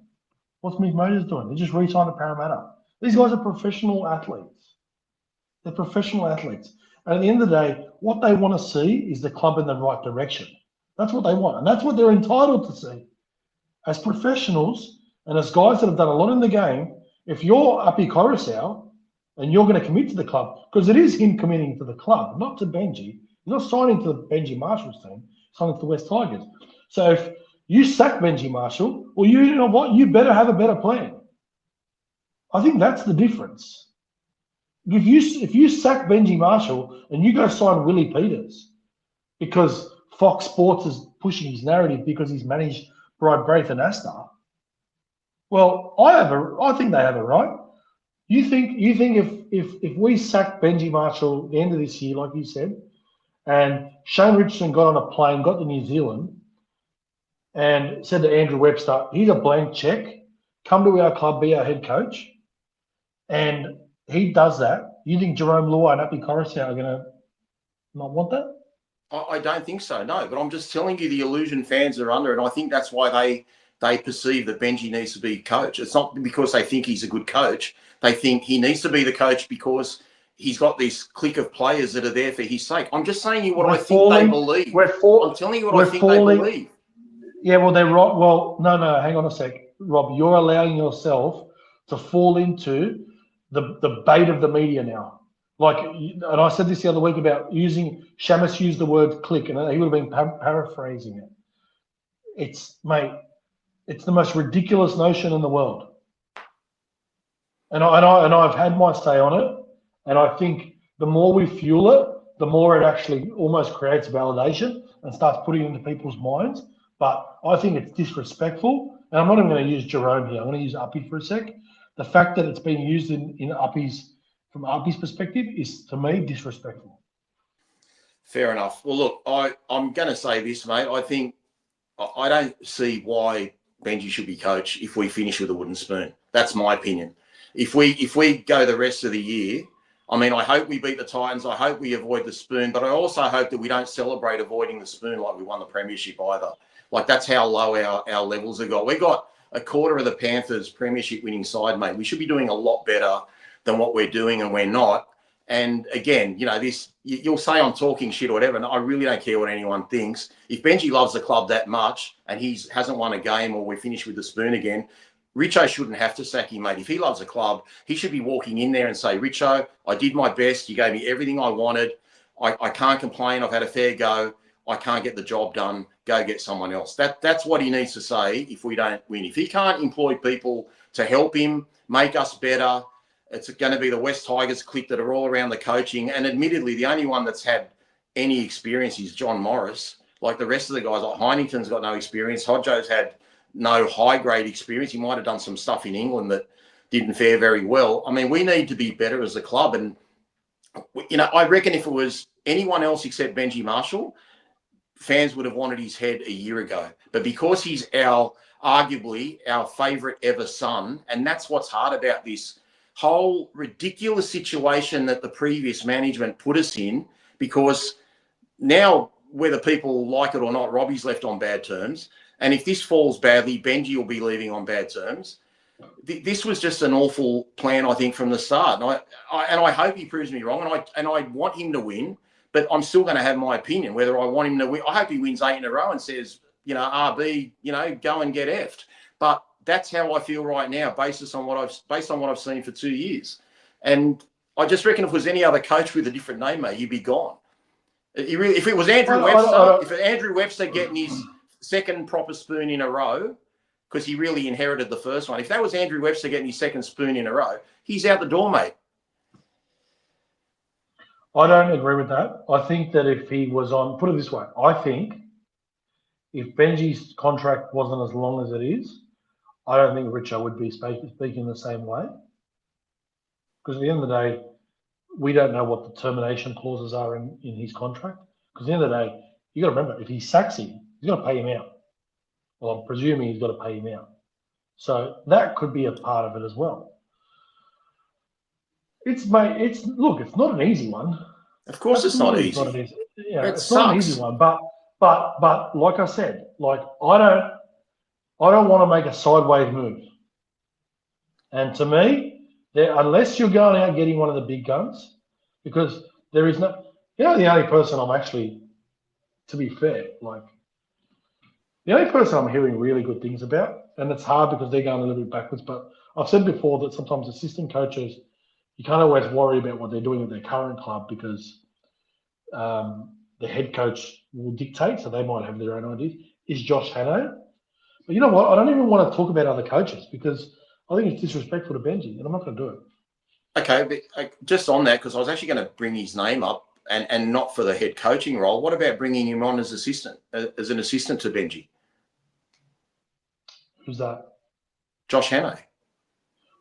What's Mitch Moses doing? They just re-signed to Parramatta. These guys are professional athletes. They're professional athletes. And at the end of the day, what they want to see is the club in the right direction. That's what they want. And that's what they're entitled to see. As professionals and as guys that have done a lot in the game, if you're Api Coruscant and you're going to commit to the club, because it is him committing to the club, not to Benji. He's not signing to the Benji Marshall's team, he's signing to the West Tigers. So if you sack Benji Marshall, well, you know what? You better have a better plan. I think that's the difference. If you sack Benji Marshall and you go sign Willie Peters because Fox Sports is pushing his narrative because he's managed by Braith and Astor, well, I think they have a right. You think if we sack Benji Marshall at the end of this year, like you said, and Shane Richardson got on a plane, got to New Zealand, and said to Andrew Webster, here's a blank check, come to our club, be our head coach, and he does that, you think Jerome Luai and Api Coruscant are going to not want that? I don't think so, no. But I'm just telling you the illusion fans are under, and I think that's why they perceive that Benji needs to be coach. It's not because they think he's a good coach. They think he needs to be the coach because he's got this clique of players that are there for his sake. I'm just saying you what I think they believe. I'm telling you what I think they believe. Yeah, well, they're right. Well, no, hang on a sec. Rob, you're allowing yourself to fall into the bait of the media now. Like, and I said this the other week about Shamus used the word click, and he would have been paraphrasing it. It's the most ridiculous notion in the world. And I've had my say on it, and I think the more we fuel it, the more it actually almost creates validation and starts putting it into people's minds. But I think it's disrespectful, and I'm not even going to use Jerome here. I'm going to use Uppy for a sec. The fact that it's being used from Uppy's perspective is, to me, disrespectful. Fair enough. Well, look, I'm going to say this, mate. I don't see why Benji should be coach if we finish with a wooden spoon. That's my opinion. If we go the rest of the year, I mean, I hope we beat the Titans. I hope we avoid the spoon, but I also hope that we don't celebrate avoiding the spoon like we won the premiership either. Like, that's how low our levels have got. We got a quarter of the Panthers premiership winning side, mate. We should be doing a lot better than what we're doing, and we're not. And again, you know, you'll say I'm talking shit or whatever, and I really don't care what anyone thinks. If Benji loves the club that much and he hasn't won a game, or we finish with the spoon again, Richo shouldn't have to sack him, mate. If he loves the club, he should be walking in there and say, Richo, I did my best. You gave me everything I wanted. I can't complain. I've had a fair go. I can't get the job done. Go get someone else. That's what he needs to say if we don't win. If he can't employ people to help him, make us better, it's going to be the West Tigers clique that are all around the coaching. And admittedly, the only one that's had any experience is John Morris. Like the rest of the guys, like Heinington's got no experience. Hodjo's had no high-grade experience. He might have done some stuff in England that didn't fare very well. I mean, we need to be better as a club. And, you know, I reckon if it was anyone else except Benji Marshall, fans would have wanted his head a year ago. But because he's arguably our favourite ever son, and that's what's hard about this whole ridiculous situation that the previous management put us in, because now, whether people like it or not, Robbie's left on bad terms. And if this falls badly, Benji will be leaving on bad terms. This was just an awful plan, I think, from the start. And I hope he proves me wrong. And I want him to win, but I'm still going to have my opinion whether I want him to win. I hope he wins 8 in a row and says, you know, RB, you know, go and get effed. But that's how I feel right now, based on what I've seen for 2 years. And I just reckon if it was any other coach with a different name, mate, he'd be gone. If it was Andrew Webster getting his second proper spoon in a row, because he really inherited the first one. If that was Andrew Webster getting his second spoon in a row, he's out the door, mate. I don't agree with that. I think that if he was on, put it this way, I think if Benji's contract wasn't as long as it is, I don't think Richo would be speaking the same way. Because at the end of the day, we don't know what the termination clauses are in his contract. Because at the end of the day, you got to remember, if he sacks him, he's got to pay him out. Well, I'm presuming he's got to pay him out. So that could be a part of it as well. It's not an easy one. Of course, it's not easy. It's not an easy one. But like I said, like I don't want to make a sideways move. And to me, unless you're going out getting one of the big guns, because there is no, the only person I'm actually, to be fair, like the only person I'm hearing really good things about, and it's hard because they're going a little bit backwards, but I've said before that sometimes assistant coaches, you can't always worry about what they're doing at their current club because the head coach will dictate, so they might have their own ideas, is Josh Hannay. But you know what? I don't even want to talk about other coaches because I think it's disrespectful to Benji, and I'm not going to do it. Okay, but just on that, because I was actually going to bring his name up, and not for the head coaching role. What about bringing him on as an assistant to Benji? Who's that? Josh Hannay.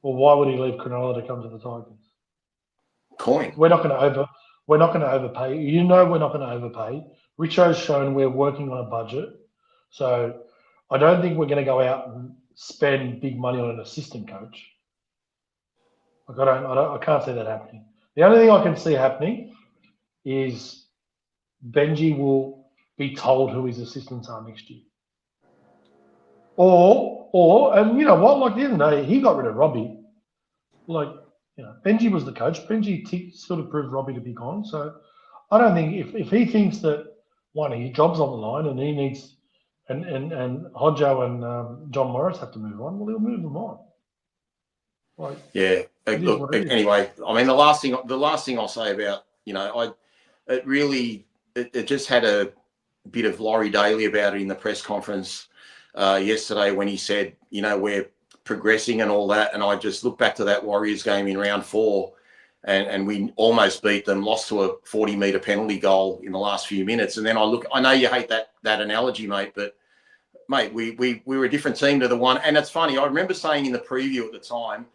Well, why would he leave Cronulla to come to the Tigers? Coin. We're not going to overpay. You know we're not going to overpay. Richo's shown we're working on a budget, so I don't think we're going to go out and spend big money on an assistant coach. Like I can't see that happening. The only thing I can see happening is Benji will be told who his assistants are next year. And you know what? Like the other day, he got rid of Robbie. Like, you know, Benji was the coach. Benji sort of proved Robbie to be gone. So I don't think if he thinks that one, his job's on the line and he needs and Hodjo and John Morris have to move on, well, he'll move them on. Like, yeah. Look. Anyway, I mean, the last thing I'll say about, you know, it just had a bit of Laurie Daly about it in the press conference yesterday when he said, you know, we're progressing and all that. And I just look back to that Warriors game in round 4 and we almost beat them, lost to a 40-metre penalty goal in the last few minutes. And then I know you hate that analogy, mate, but mate, we were a different team to the one. And it's funny, I remember saying in the preview at the time,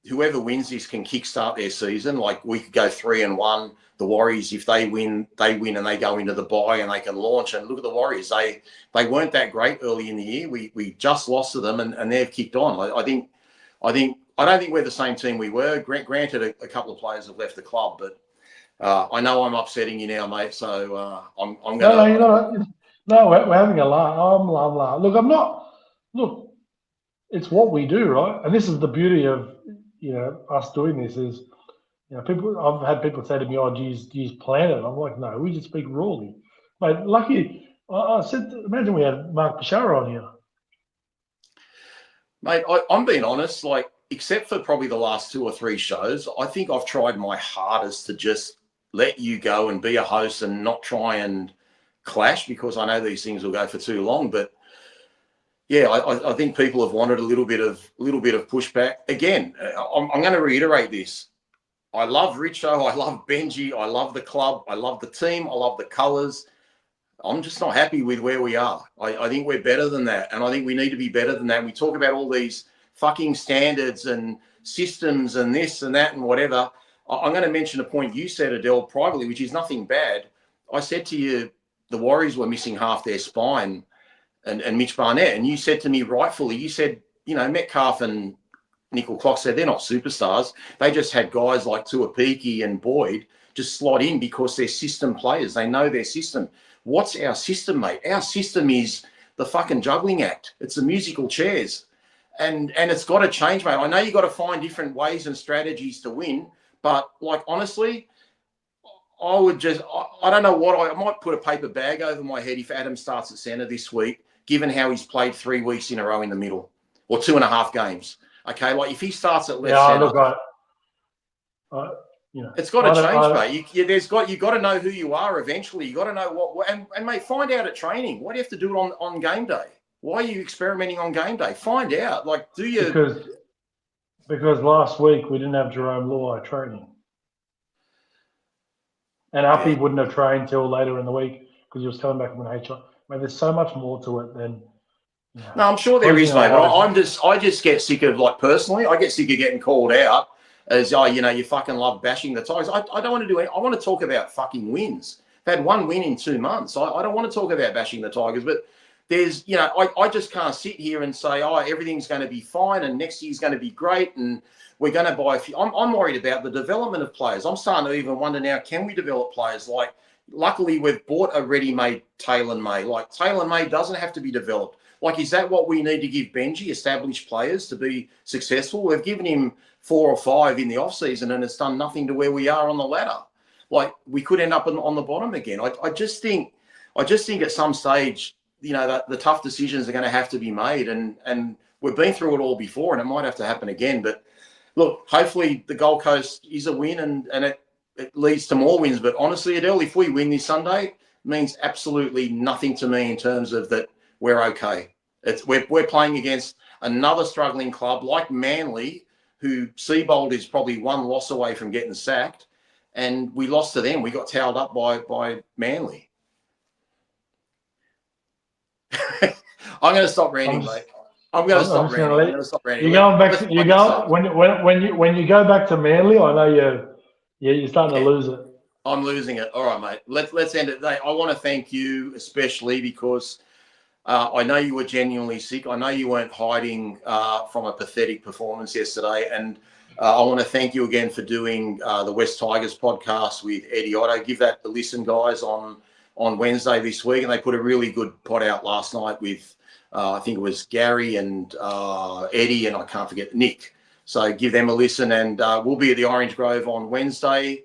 whoever wins this can kickstart their season. Like we could go 3-1. The Warriors, if they win and they go into the bye and they can launch. And look at the Warriors. They weren't that great early in the year. We just lost to them and they've kicked on. I don't think we're the same team we were. Granted, a couple of players have left the club, but I know I'm upsetting you now, mate. So I'm going to. No, we're having a laugh. Look, I'm not. Look, it's what we do, right? And this is the beauty of us doing this is, I've had people say to me, "Oh, do you plan it?" I'm like, "No, we just speak rawly." Mate, lucky. I said, imagine we had Mark Bashara on here. Mate, I'm being honest. Like, except for probably the last 2 or 3 shows, I think I've tried my hardest to just let you go and be a host and not try and clash because I know these things will go for too long. But yeah, I think people have wanted a little bit of pushback. Again, I'm going to reiterate this. I love Richo. I love Benji. I love the club. I love the team. I love the colours. I'm just not happy with where we are. I think we're better than that. And I think we need to be better than that. We talk about all these fucking standards and systems and this and that and whatever. I'm going to mention a point you said, Adel, privately, which is nothing bad. I said to you, the Warriors were missing half their spine and Mitch Barnett. And you said to me rightfully, you said, Metcalf and Nickel Clock said they're not superstars. They just had guys like Tuapiki and Boyd just slot in because they're system players. They know their system. What's our system, mate? Our system is the fucking juggling act. It's the musical chairs. And it's got to change, mate. I know you got to find different ways and strategies to win, but like honestly, I don't know what I might put a paper bag over my head if Adam starts at centre this week, given how he's played 3 weeks in a row in the middle or 2.5 games. Okay, like if he starts at left centre, it's got to change, mate. You got to know who you are eventually. You got to know what and mate, find out at training. Why do you have to do it on game day? Why are you experimenting on game day? Find out. Like, do you? Because last week we didn't have Jerome Law training, and Uppy wouldn't have trained till later in the week because he was coming back from an HR. Mate, there's so much more to it than. No, I'm sure there is, mate. But I just get sick of, like, personally, I get sick of getting called out as, you fucking love bashing the Tigers. I don't want to do it. I want to talk about fucking wins. They've had 1 win in 2 months. I don't want to talk about bashing the Tigers, but there's, I just can't sit here and say, everything's going to be fine and next year's going to be great and we're going to buy a few. I'm worried about the development of players. I'm starting to even wonder now, can we develop players? Like, luckily we've bought a ready-made Taylor May. Like, Taylor May doesn't have to be developed. Like, is that what we need to give Benji, established players, to be successful? We've given him 4 or 5 in the off-season and it's done nothing to where we are on the ladder. Like, we could end up on the bottom again. I just think at some stage, the tough decisions are going to have to be made. And we've been through it all before and it might have to happen again. But look, hopefully the Gold Coast is a win and it leads to more wins. But honestly, Adel, if we win this Sunday, it means absolutely nothing to me in terms of that we're okay. We're playing against another struggling club like Manly, who Seabold is probably 1 loss away from getting sacked, and we lost to them. We got towed up by Manly. I'm going to stop ranting, mate. I'm going to stop ranting. You're going back. When you go back to Manly, I know you're starting to lose it. I'm losing it. All right, mate. Let's end it there. I want to thank you especially because I know you were genuinely sick. I know you weren't hiding from a pathetic performance yesterday. And I want to thank you again for doing the West Tigers podcast with Eddie Otto. Give that a listen, guys, on Wednesday this week. And they put a really good pod out last night with, I think it was Gary and Eddie, and I can't forget Nick. So give them a listen. And we'll be at the Orange Grove on Wednesday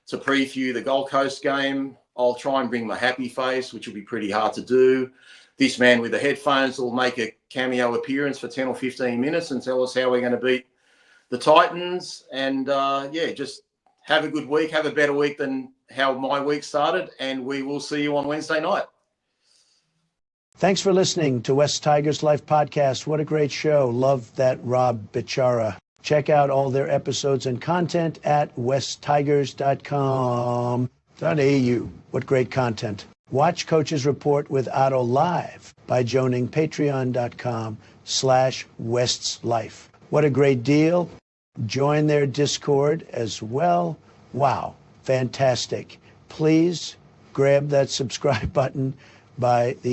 to preview the Gold Coast game. I'll try and bring my happy face, which will be pretty hard to do. This man with the headphones will make a cameo appearance for 10 or 15 minutes and tell us how we're going to beat the Titans. And, just have a good week. Have a better week than how my week started. And we will see you on Wednesday night. Thanks for listening to West Tigers Life Podcast. What a great show. Love that Rob Bichara. Check out all their episodes and content at westtigers.com.au. What great content. Watch Coach's Report with Adel live by joining patreon.com/WestsLife. What a great deal. Join their Discord as well. Wow, fantastic. Please grab that subscribe button by the